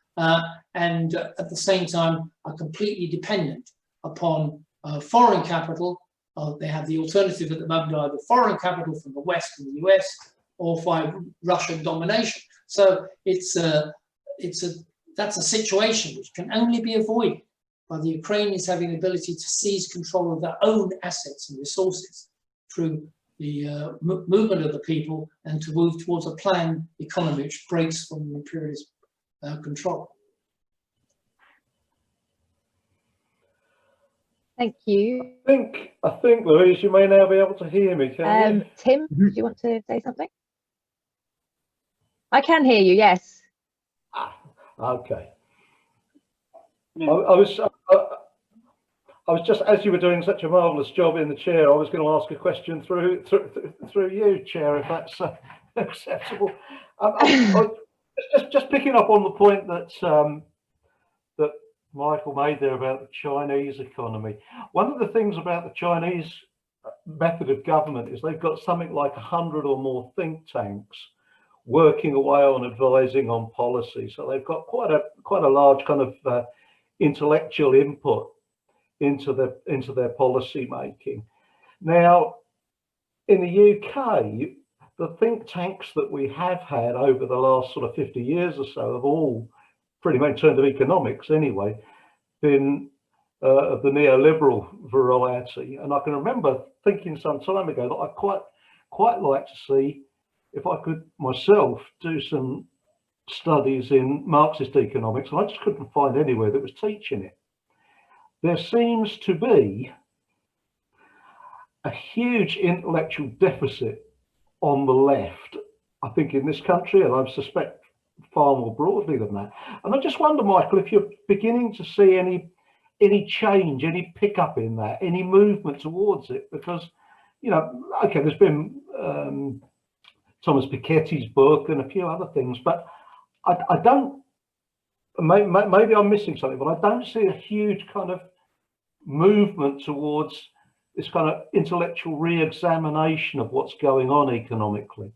and at the same time are completely dependent upon foreign capital. They have the alternative at the moment, either foreign capital from the West and the US, or by Russian domination. So that's a situation which can only be avoided by the Ukrainians having the ability to seize control of their own assets and resources through the movement of the people, and to move towards a planned economy which breaks from imperialist control. Thank you. I think, Louise, you may now be able to hear me, can you? Tim, do you want to say something? I can hear you, yes. Okay. I was just, as you were doing such a marvellous job in the chair, I was going to ask a question through you, Chair, if that's acceptable. Just picking up on the point that that Michael made there about the Chinese economy. One of the things about the Chinese method of government is they've got something like 100 or more think tanks working away on advising on policy. So they've got quite a large kind of intellectual input into their policy making. Now, in the UK, the think tanks that we have had over the last sort of 50 years or so have all, pretty much in terms of economics anyway, been of the neoliberal variety. And I can remember thinking some time ago that I'd quite like to see if I could myself do some studies in Marxist economics, and I just couldn't find anywhere that was teaching it. There seems to be a huge intellectual deficit on the left, I think, in this country, and I suspect far more broadly than that. And I just wonder, Michael, if you're beginning to see any change, any pickup in that, any movement towards it? Because, you know, okay, there's been Thomas Piketty's book and a few other things, but I don't, maybe I'm missing something, but I don't see a huge kind of movement towards this kind of intellectual re-examination of what's going on economically.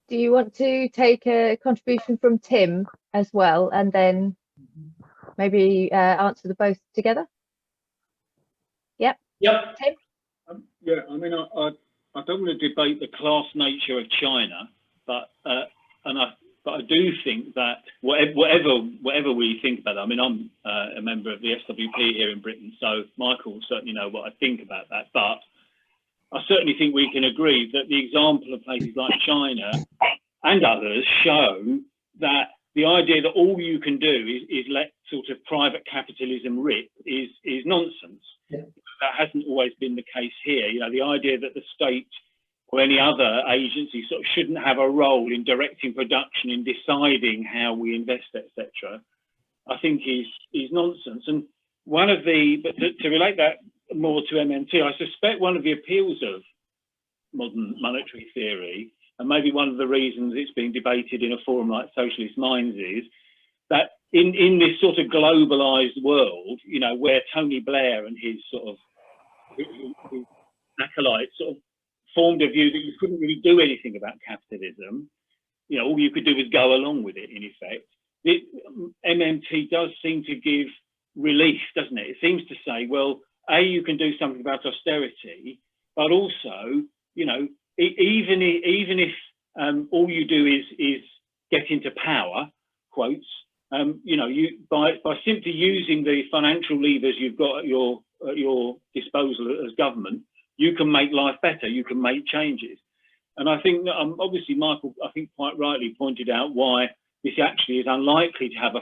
Do you want to take a contribution from Tim as well, and then maybe answer the both together? Yep. Yep. Tim? Yeah, I mean, I don't want to debate the class nature of China, but I do think that whatever we think about it, I mean, I'm a member of the SWP here in Britain, so Michael will certainly know what I think about that. But I certainly think we can agree that the example of places like China and others show that the idea that all you can do is let sort of private capitalism rip is nonsense. Yeah. That hasn't always been the case here. You know, the idea that the state or any other agency sort of shouldn't have a role in directing production, in deciding how we invest, etc., I think is nonsense. And one of the, but to relate that more to MMT, I suspect one of the appeals of modern monetary theory, and maybe one of the reasons it's being debated in a forum like Socialist Minds, is that in this sort of globalized world, you know, where Tony Blair and his sort of his acolytes sort of formed a view that you couldn't really do anything about capitalism, you know, all you could do was go along with it, in effect. MMT does seem to give relief, doesn't it? It seems to say, well, A, you can do something about austerity, but also, you know, even if all you do is get into power, quotes, you know, you by simply using the financial levers you've got at your disposal as government, you can make life better, you can make changes. And I think that obviously Michael, I think quite rightly pointed out why this actually is unlikely to have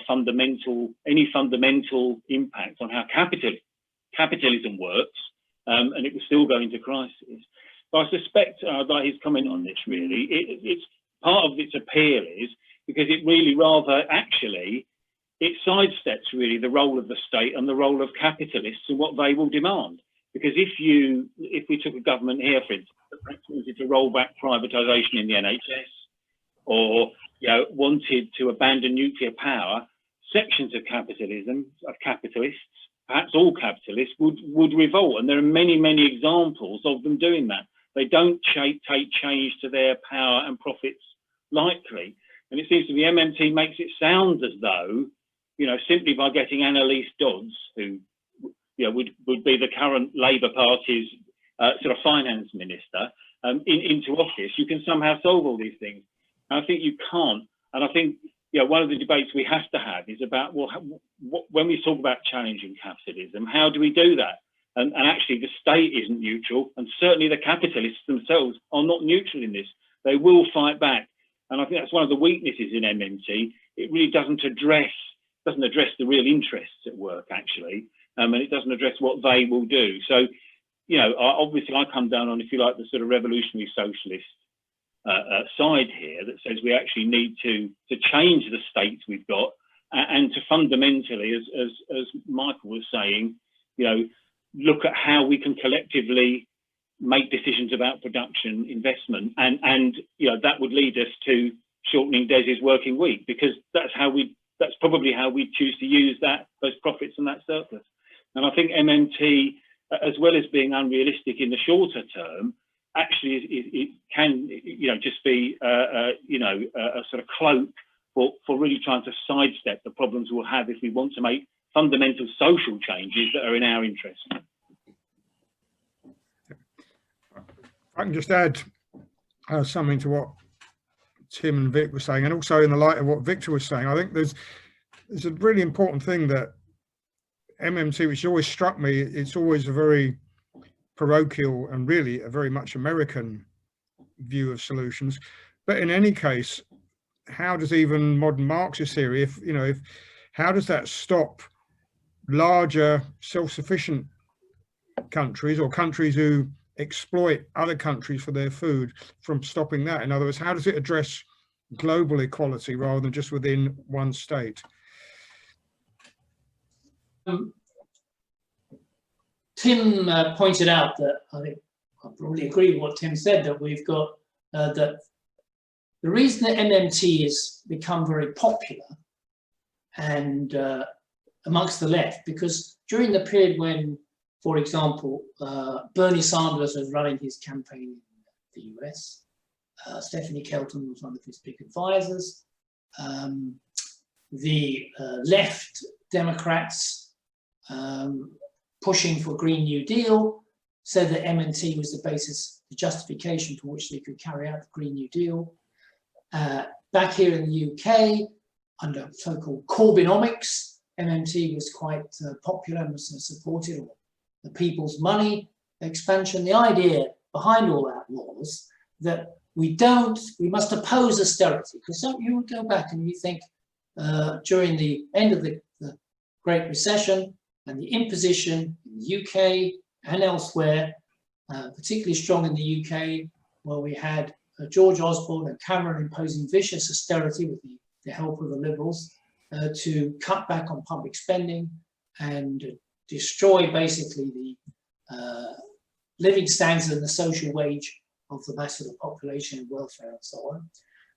any fundamental impact on how capitalism works, and it will still go into crisis. But I suspect that his comment on this really, it's part of its appeal is because it really rather actually, it sidesteps really the role of the state and the role of capitalists and what they will demand. Because if we took a government here, for instance, that perhaps wanted to roll back privatisation in the NHS, or you know, wanted to abandon nuclear power, sections of capitalism, of capitalists, perhaps all capitalists, would revolt. And there are many, many examples of them doing that. They don't take change to their power and profits lightly. And it seems to me MMT makes it sound as though, you know, simply by getting Annalise Dodds, who you know, would be the current Labour Party's sort of finance minister, into office, you can somehow solve all these things. And I think you can't. And I think, you know, one of the debates we have to have is about, well, when we talk about challenging capitalism, how do we do that? And actually the state isn't neutral, and certainly the capitalists themselves are not neutral in this. They will fight back. And I think that's one of the weaknesses in MMT. It really doesn't address the real interests at work, actually. And it doesn't address what they will do. So, you know, obviously I come down on, if you like, the sort of revolutionary socialist side here that says we actually need to change the state we've got and to fundamentally, as Michael was saying, you know, look at how we can collectively make decisions about production, investment, and you know, that would lead us to shortening Des's working week, because that's probably how we choose to use those profits and that surplus. And I think MMT, as well as being unrealistic in the shorter term, actually it can, you know, just be you know, a sort of cloak for really trying to sidestep the problems we'll have if we want to make fundamental social changes that are in our interest. I can just add something to what Tim and Vic were saying, and also in the light of what Victor was saying. I think there's a really important thing that MMT, which always struck me, it's always a very parochial and really a very much American view of solutions. But in any case, how does even modern Marxist theory, how does that stop larger self-sufficient countries, or countries who exploit other countries for their food from stopping that? In other words, how does it address global equality rather than just within one state? Tim pointed out that, I think I probably agree with what Tim said, that we've got that the reason that MMT has become very popular and amongst the left, because during the period when, for example, Bernie Sanders was running his campaign in the US, Stephanie Kelton was one of his big advisors, the left Democrats pushing for Green New Deal said that MMT was the basis, the justification for which they could carry out the Green New Deal. Back here in the UK, under so-called Corbynomics, MMT was quite popular and was supported, or the people's money expansion. The idea behind all that was that we must oppose austerity, because you would go back and you think during the end of the Great Recession and the imposition in the UK and elsewhere, particularly strong in the UK, where we had George Osborne and Cameron imposing vicious austerity with the help of the Liberals to cut back on public spending and destroy basically the living standards and the social wage of the mass of the population and welfare and so on,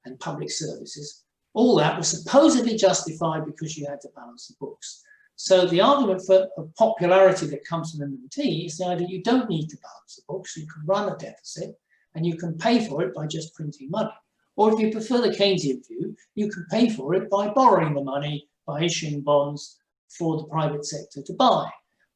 and public services. All that was supposedly justified because you had to balance the books. So the argument for popularity that comes from MMT is the idea you don't need to balance the books. You can run a deficit and you can pay for it by just printing money. Or if you prefer the Keynesian view, you can pay for it by borrowing the money, by issuing bonds for the private sector to buy.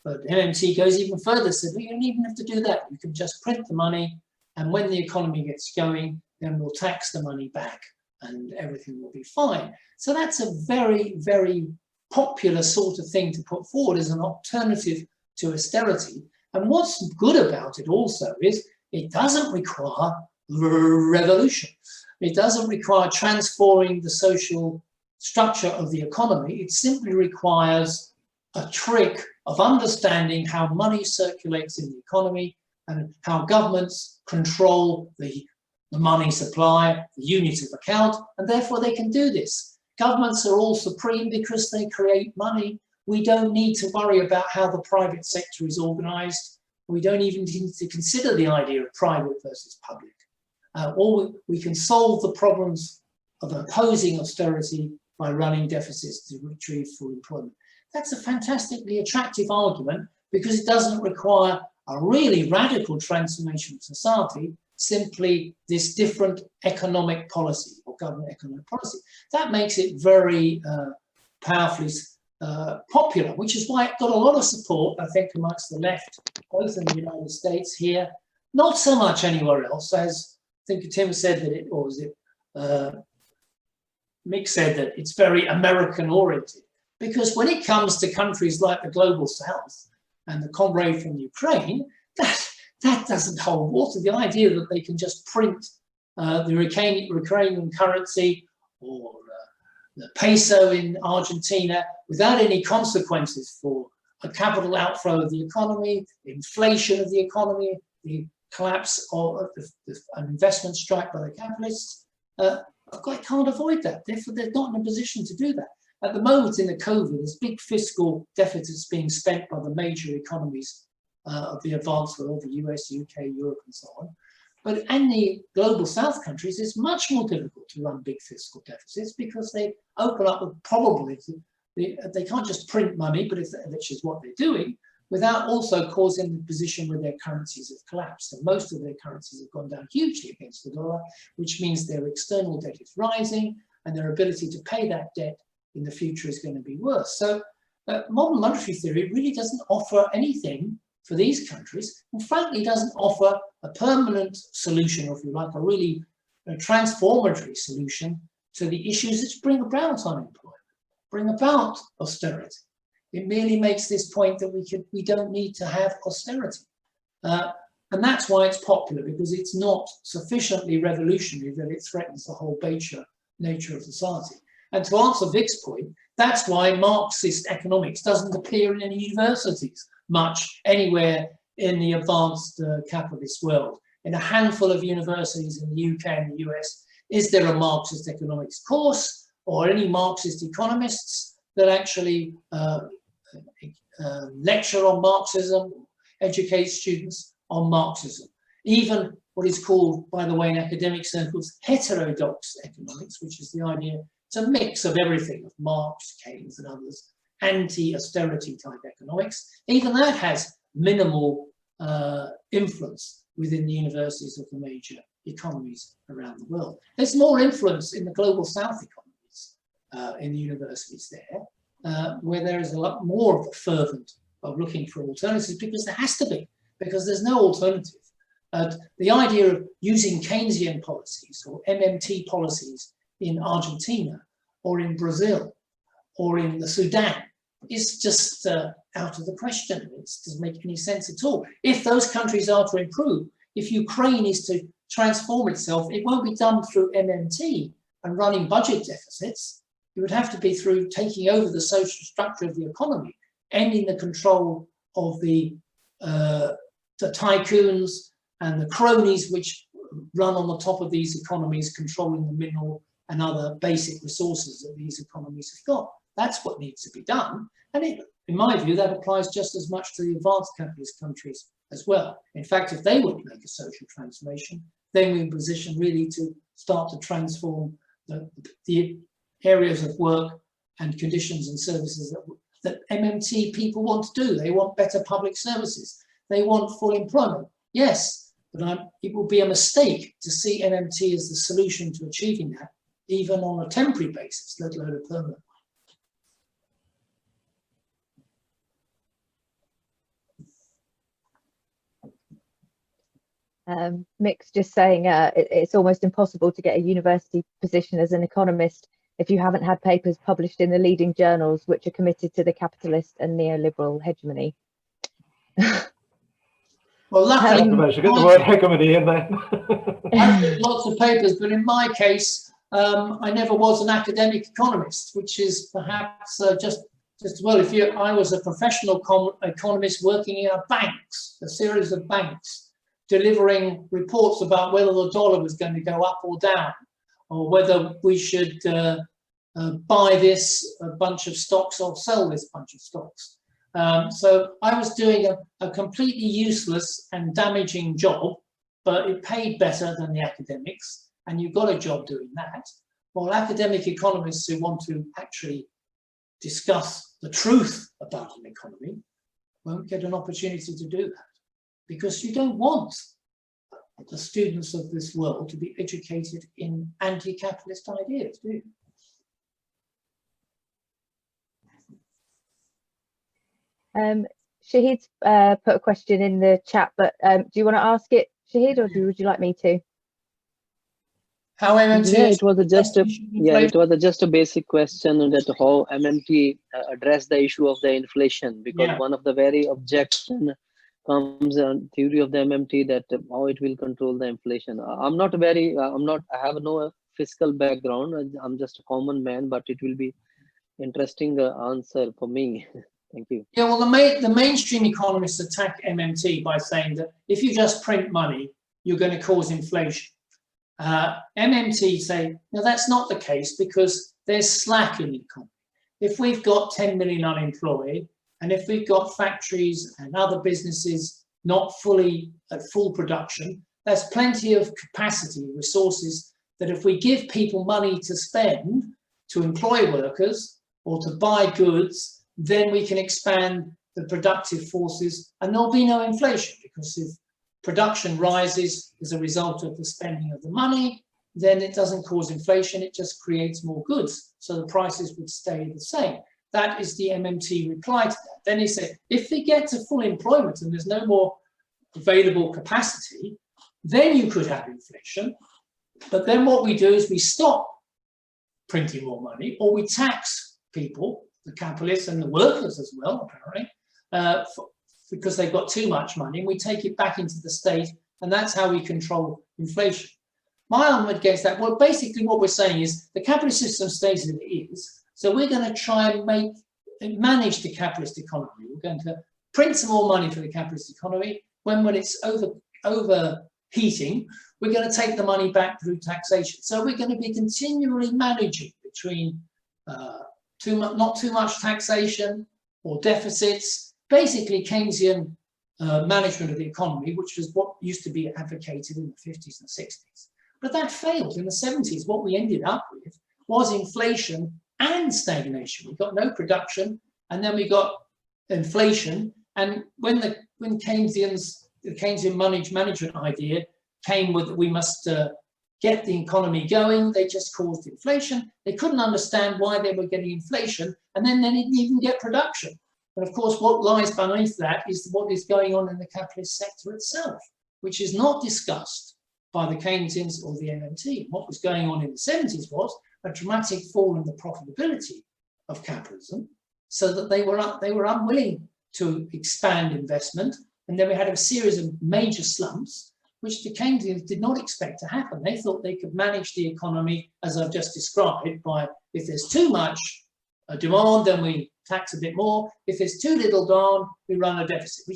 But MMT goes even further, said, well, you don't even have to do that. You can just print the money, and when the economy gets going, then we'll tax the money back and everything will be fine. So that's a very, very popular sort of thing to put forward as an alternative to austerity. And what's good about it also is it doesn't require revolution. It doesn't require transforming the social structure of the economy. It simply requires a trick of understanding how money circulates in the economy and how governments control the money supply, the unit of account, and therefore they can do this. Governments are all supreme because they create money. We don't need to worry about how the private sector is organized. We don't even need to consider the idea of private versus public. Or we can solve the problems of opposing austerity by running deficits to retrieve full employment. That's a fantastically attractive argument because it doesn't require a really radical transformation of society, simply this different economic policy or government economic policy. That makes it very powerfully popular, which is why it got a lot of support, I think, amongst the left, both in the United States here, not so much anywhere else, as I think Tim said that it, or was it Mick said that it's very American oriented. Because when it comes to countries like the Global South and the comrade from Ukraine, that doesn't hold water. The idea that they can just print the Ukrainian currency or the peso in Argentina without any consequences for a capital outflow of the economy, the inflation of the economy, the collapse of an investment strike by the capitalists, can't avoid that. Therefore, they're not in a position to do that. At the moment in the COVID, there's big fiscal deficits being spent by the major economies of the advanced world, the US, UK, Europe, and so on. But in the global South countries, it's much more difficult to run big fiscal deficits because they open up with probably, they can't just print money, but which is what they're doing, without also causing the position where their currencies have collapsed. And most of their currencies have gone down hugely against the dollar, which means their external debt is rising and their ability to pay that debt in the future is going to be worse. So modern monetary theory really doesn't offer anything for these countries, and frankly doesn't offer a permanent solution, or if you like, a really transformatory solution to the issues that bring about unemployment, bring about austerity. It merely makes this point that we don't need to have austerity. And that's why it's popular, because it's not sufficiently revolutionary that it threatens the whole nature of society. And to answer Vic's point, that's why Marxist economics doesn't appear in any universities much anywhere in the advanced capitalist world. In a handful of universities in the UK and the US, is there a Marxist economics course or any Marxist economists that actually lecture on Marxism, educate students on Marxism? Even what is called, by the way, in academic circles, heterodox economics, which is the idea, it's a mix of everything, of Marx, Keynes and others, anti-austerity type economics. Even that has minimal influence within the universities of the major economies around the world. There's more influence in the global south economies in the universities there, where there is a lot more of a fervent of looking for alternatives, because there has to be, because there's no alternative. The idea of using Keynesian policies or MMT policies in Argentina or in Brazil or in the Sudan is just out of the question. It doesn't make any sense at all. If those countries are to improve, if Ukraine is to transform itself, it won't be done through MMT and running budget deficits. It would have to be through taking over the social structure of the economy, ending the control of the tycoons and the cronies which run on the top of these economies, controlling the mineral and other basic resources that these economies have got. That's what needs to be done. And in my view, that applies just as much to the advanced capitalist countries as well. In fact, if they would make a social transformation, then we're in position really to start to transform the areas of work and conditions and services that MMT people want to do. They want better public services. They want full employment. Yes, but it would be a mistake to see MMT as the solution to achieving that, even on a temporary basis, let alone a permanent one. Mick's just saying it's almost impossible to get a university position as an economist if you haven't had papers published in the leading journals which are committed to the capitalist and neoliberal hegemony. Well, luckily, I managed to get the word hegemony in there. I've written lots of papers, but in my case, I never was an academic economist, which is perhaps just well. I was a professional economist working in a series of banks, delivering reports about whether the dollar was going to go up or down, or whether we should buy this bunch of stocks or sell this bunch of stocks. So I was doing a completely useless and damaging job, but it paid better than the academics, and you got a job doing that. While academic economists who want to actually discuss the truth about an economy won't get an opportunity to do that, because you don't want the students of this world to be educated in anti-capitalist ideas, do you? Shahid's put a question in the chat, but do you want to ask it, Shahid, or would you like me to? How MMT? Yeah, it was just a basic question that how MMT address the issue of the inflation, because one of the very objection comes on theory of the MMT that how it will control the inflation. I have no fiscal background. I'm just a common man, but it will be interesting answer for me. Thank you. Yeah, well, the mainstream economists attack MMT by saying that if you just print money, you're going to cause inflation. MMT say, no, that's not the case, because there's slack in the economy. If we've got 10 million unemployed, and if we've got factories and other businesses not fully at full production, there's plenty of capacity, resources, that if we give people money to spend, to employ workers or to buy goods, then we can expand the productive forces and there'll be no inflation, because if production rises as a result of the spending of the money, then it doesn't cause inflation, it just creates more goods. So the prices would stay the same. That is the MMT reply to that. Then he said, if we get to full employment and there's no more available capacity, then you could have inflation. But then what we do is we stop printing more money, or we tax people, the capitalists and the workers as well, apparently, because they've got too much money, and we take it back into the state, and that's how we control inflation. My argument against that, well, basically what we're saying is the capitalist system stays as it is, so we're going to try and manage the capitalist economy. We're going to print some more money for the capitalist economy, when it's overheating, we're going to take the money back through taxation. So we're going to be continually managing between not too much taxation or deficits, basically Keynesian management of the economy, which was what used to be advocated in the 50s and 60s. But that failed in the 70s. What we ended up with was inflation and stagnation. We got no production, and then we got inflation. And when the Keynesian management idea came with, we must get the economy going, they just caused inflation. They couldn't understand why they were getting inflation, and then they didn't even get production. And of course, what lies beneath that is what is going on in the capitalist sector itself, which is not discussed by the Keynesians or the MMT. What was going on in the 70s was a dramatic fall in the profitability of capitalism, so that they were unwilling to expand investment. And then we had a series of major slumps, which the Keynesians did not expect to happen. They thought they could manage the economy, as I've just described, by if there's too much demand, then we tax a bit more. If there's too little demand, we run a deficit.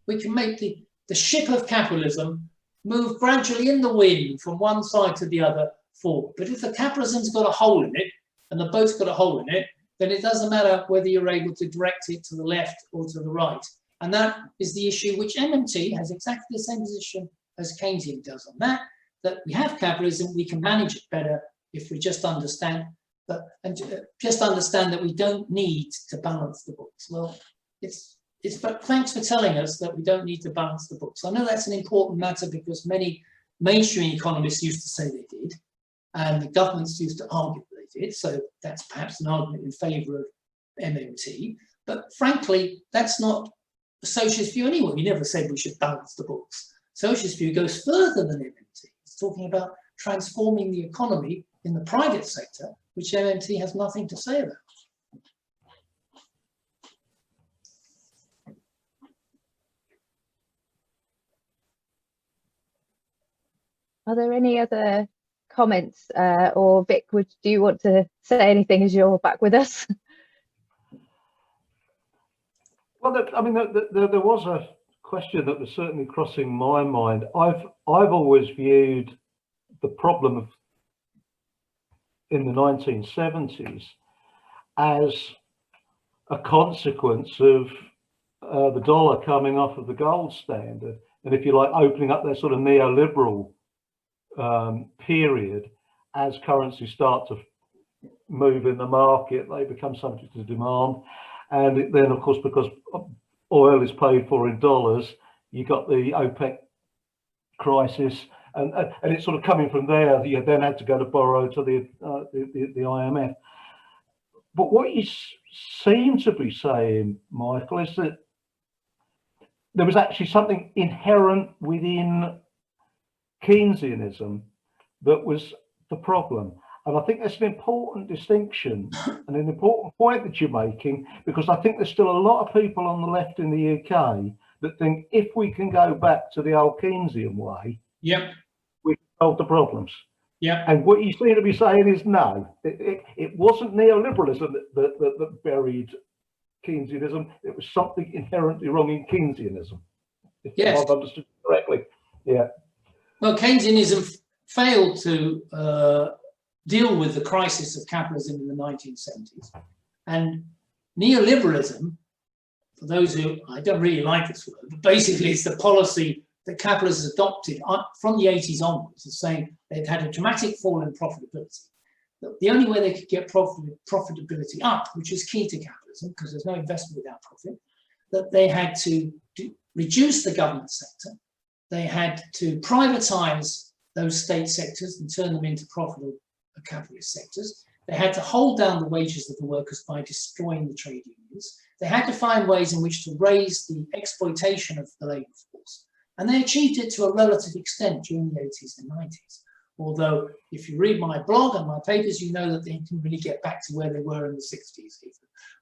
We can make the ship of capitalism move gradually in the wind from one side to the other forward. But if the capitalism's got a hole in it, and the boat's got a hole in it, then it doesn't matter whether you're able to direct it to the left or to the right. And that is the issue which MMT has exactly the same position as Keynesian does on that we have capitalism, we can manage it better if we just understand that, and just understand that we don't need to balance the books. Well, but thanks for telling us that we don't need to balance the books. I know that's an important matter because many mainstream economists used to say they did, and the governments used to argue that they did. So that's perhaps an argument in favour of MMT. But frankly, that's not the socialist view anyway. We never said we should balance the books. Socialist view goes further than MMT. It's talking about transforming the economy in the private sector, which MMT has nothing to say about. Are there any other comments, or Vic, do you want to say anything as you're back with us? Well, I mean, there was a question that was certainly crossing my mind. I've always viewed the problem in the 1970s as a consequence of the dollar coming off of the gold standard, and if you like, opening up that sort of neoliberal period. As currencies start to move in the market, they become subject to demand, and then of course, because oil is paid for in dollars, you got the OPEC crisis, and it's sort of coming from there. You then had to go to borrow to the IMF. But what you seem to be saying, Michael, is that there was actually something inherent within Keynesianism that was the problem. And I think that's an important distinction and an important point that you're making, because I think there's still a lot of people on the left in the UK that think if we can go back to the old Keynesian way, yep, we can solve the problems. Yeah. And what you seem to be saying is no, it wasn't neoliberalism that buried Keynesianism. It was something inherently wrong in Keynesianism. Yes. If I've understood correctly. Yeah. Well, Keynesianism failed to deal with the crisis of capitalism in the 1970s. And neoliberalism, for those who, I don't really like this word, but basically it's the policy that capitalists adopted from the 80s onwards, of saying they'd had a dramatic fall in profitability. The only way they could get profitability up, which is key to capitalism, because there's no investment without profit, that they had to reduce the government sector, they had to privatize those state sectors and turn them into profitable capitalist sectors. They had to hold down the wages of the workers by destroying the trade unions. They had to find ways in which to raise the exploitation of the labour force. And they achieved it to a relative extent during the 80s and 90s. Although, if you read my blog and my papers, you know that they didn't really get back to where they were in the 60s even.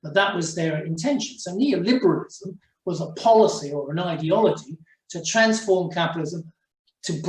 But that was their intention. So neoliberalism was a policy or an ideology to transform capitalism, to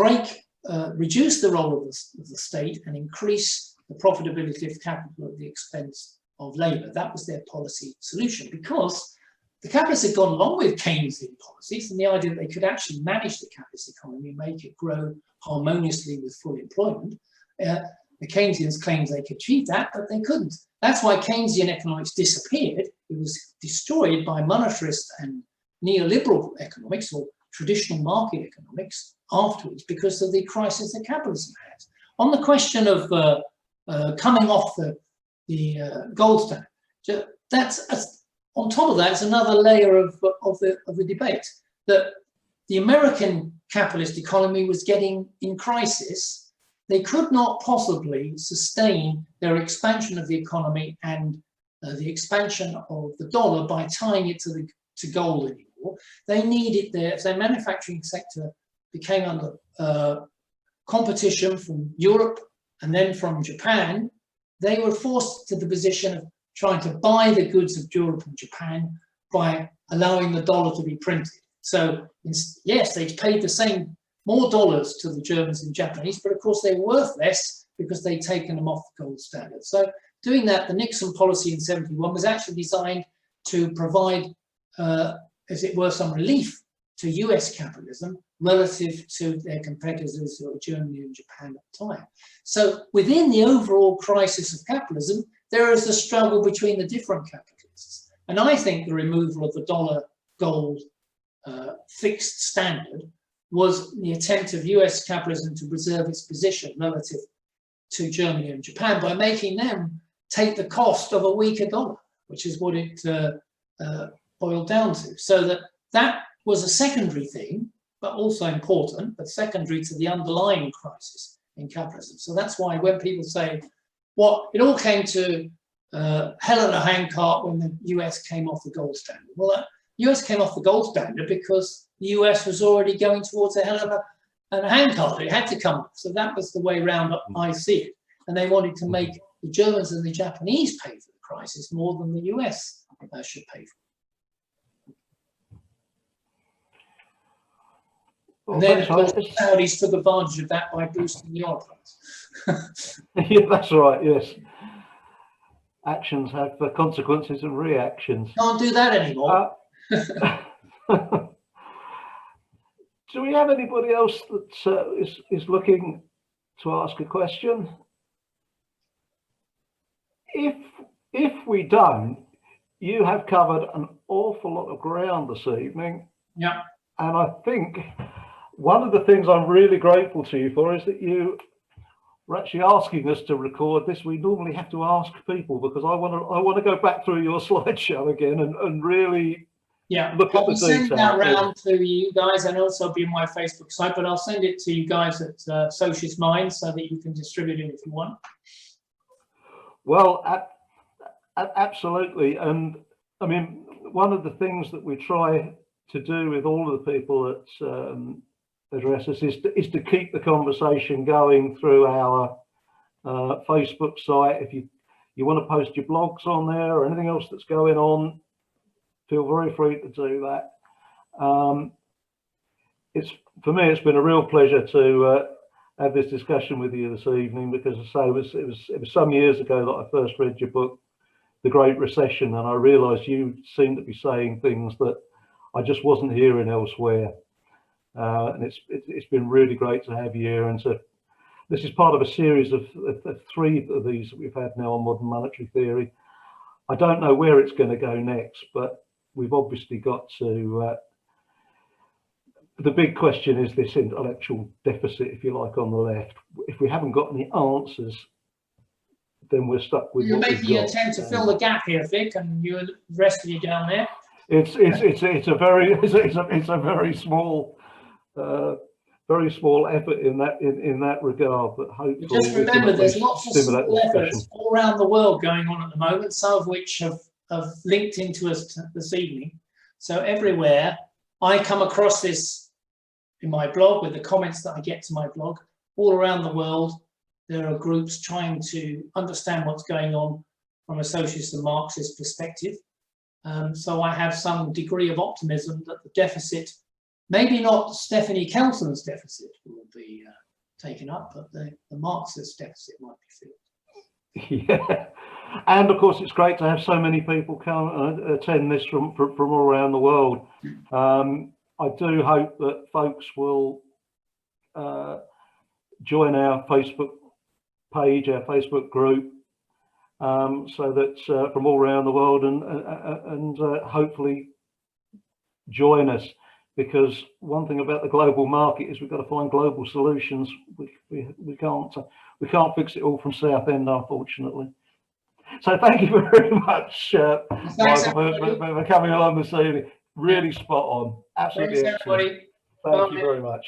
reduce the role of the state and increase the profitability of capital at the expense of labour. That was their policy solution, because the capitalists had gone along with Keynesian policies and the idea that they could actually manage the capitalist economy and make it grow harmoniously with full employment. The Keynesians claimed they could achieve that, but they couldn't. That's why Keynesian economics disappeared. It was destroyed by monetarist and neoliberal economics, or traditional market economics, afterwards, because of the crisis that capitalism had. On the question of coming off the gold standard, that's on top of that, it's another layer of the debate, that the American capitalist economy was getting in crisis. They could not possibly sustain their expansion of the economy and the expansion of the dollar by tying it to gold anymore. They needed if their manufacturing sector became under competition from Europe and then from Japan, they were forced to the position of trying to buy the goods of Europe and Japan by allowing the dollar to be printed. So yes, they paid the same, more dollars to the Germans and Japanese, but of course they were worth less because they'd taken them off the gold standard. So doing that, the Nixon policy in '71 was actually designed to provide, as it were, some relief to US capitalism relative to their competitors who were Germany and Japan at the time. So within the overall crisis of capitalism, there is a struggle between the different capitalists. And I think the removal of the dollar gold fixed standard was the attempt of US capitalism to preserve its position relative to Germany and Japan by making them take the cost of a weaker dollar, which is what it boiled down to. So that was a secondary thing, but also important, but secondary to the underlying crisis in capitalism. So that's why when people say, well, it all came to hell in a handcart when the US came off the gold standard. Well, the US came off the gold standard because the US was already going towards a hell in a handcart. It had to come off. So that was the way round I see it. And they wanted to make the Germans and the Japanese pay for the crisis more than the US should pay for it. And then, of course, the Saudis took advantage of that by boosting the oil price. Yeah, that's right, yes. Actions have consequences and reactions. Can't do that anymore. Do we have anybody else that is looking to ask a question? If we don't, you have covered an awful lot of ground this evening. Yeah. And I think one of the things I'm really grateful to you for is that you were actually asking us to record this. We normally have to ask people because I want to go back through your slideshow again and really look at the detail. I'll send that round to you guys, and also be on my Facebook site, but I'll send it to you guys at Socialist Minds so that you can distribute it if you want. Well, absolutely. And I mean, one of the things that we try to do with all of the people that address us is to keep the conversation going through our Facebook site. If you want to post your blogs on there or anything else that's going on, feel very free to do that. For me, it's been a real pleasure to have this discussion with you this evening, because as I say, it was some years ago that I first read your book, The Great Recession, and I realised you seemed to be saying things that I just wasn't hearing elsewhere. And it's been really great to have you here. And so this is part of a series of 3 of these that we've had now on modern monetary theory. I don't know where it's going to go next, but we've obviously got to. The big question is this intellectual deficit, if you like, on the left. If we haven't got any answers, then we're stuck with. You're making an attempt to fill the gap here, Vic, and you and the rest of you down there. It's a very small effort in that regard, but hopefully. Just remember, there's lots of small efforts all around the world going on at the moment, some of which have linked into us this evening. So everywhere I come across this in my blog, with the comments that I get to my blog, all around the world, there are groups trying to understand what's going on from a socialist and Marxist perspective. So I have some degree of optimism that the deficit, maybe not Stephanie Kelton's deficit will be taken up, but the Marxist deficit might be filled. Yeah, and of course it's great to have so many people come and attend this from all around the world. I do hope that folks will join our Facebook page, our Facebook group, so that from all around the world, and hopefully join us, because one thing about the global market is we've got to find global solutions. We can't fix it all from Southend, unfortunately. So thank you very much, Michael, for coming along this evening. Really spot on. Absolutely Thanks, excellent. everybody. Thank Bye. you very much.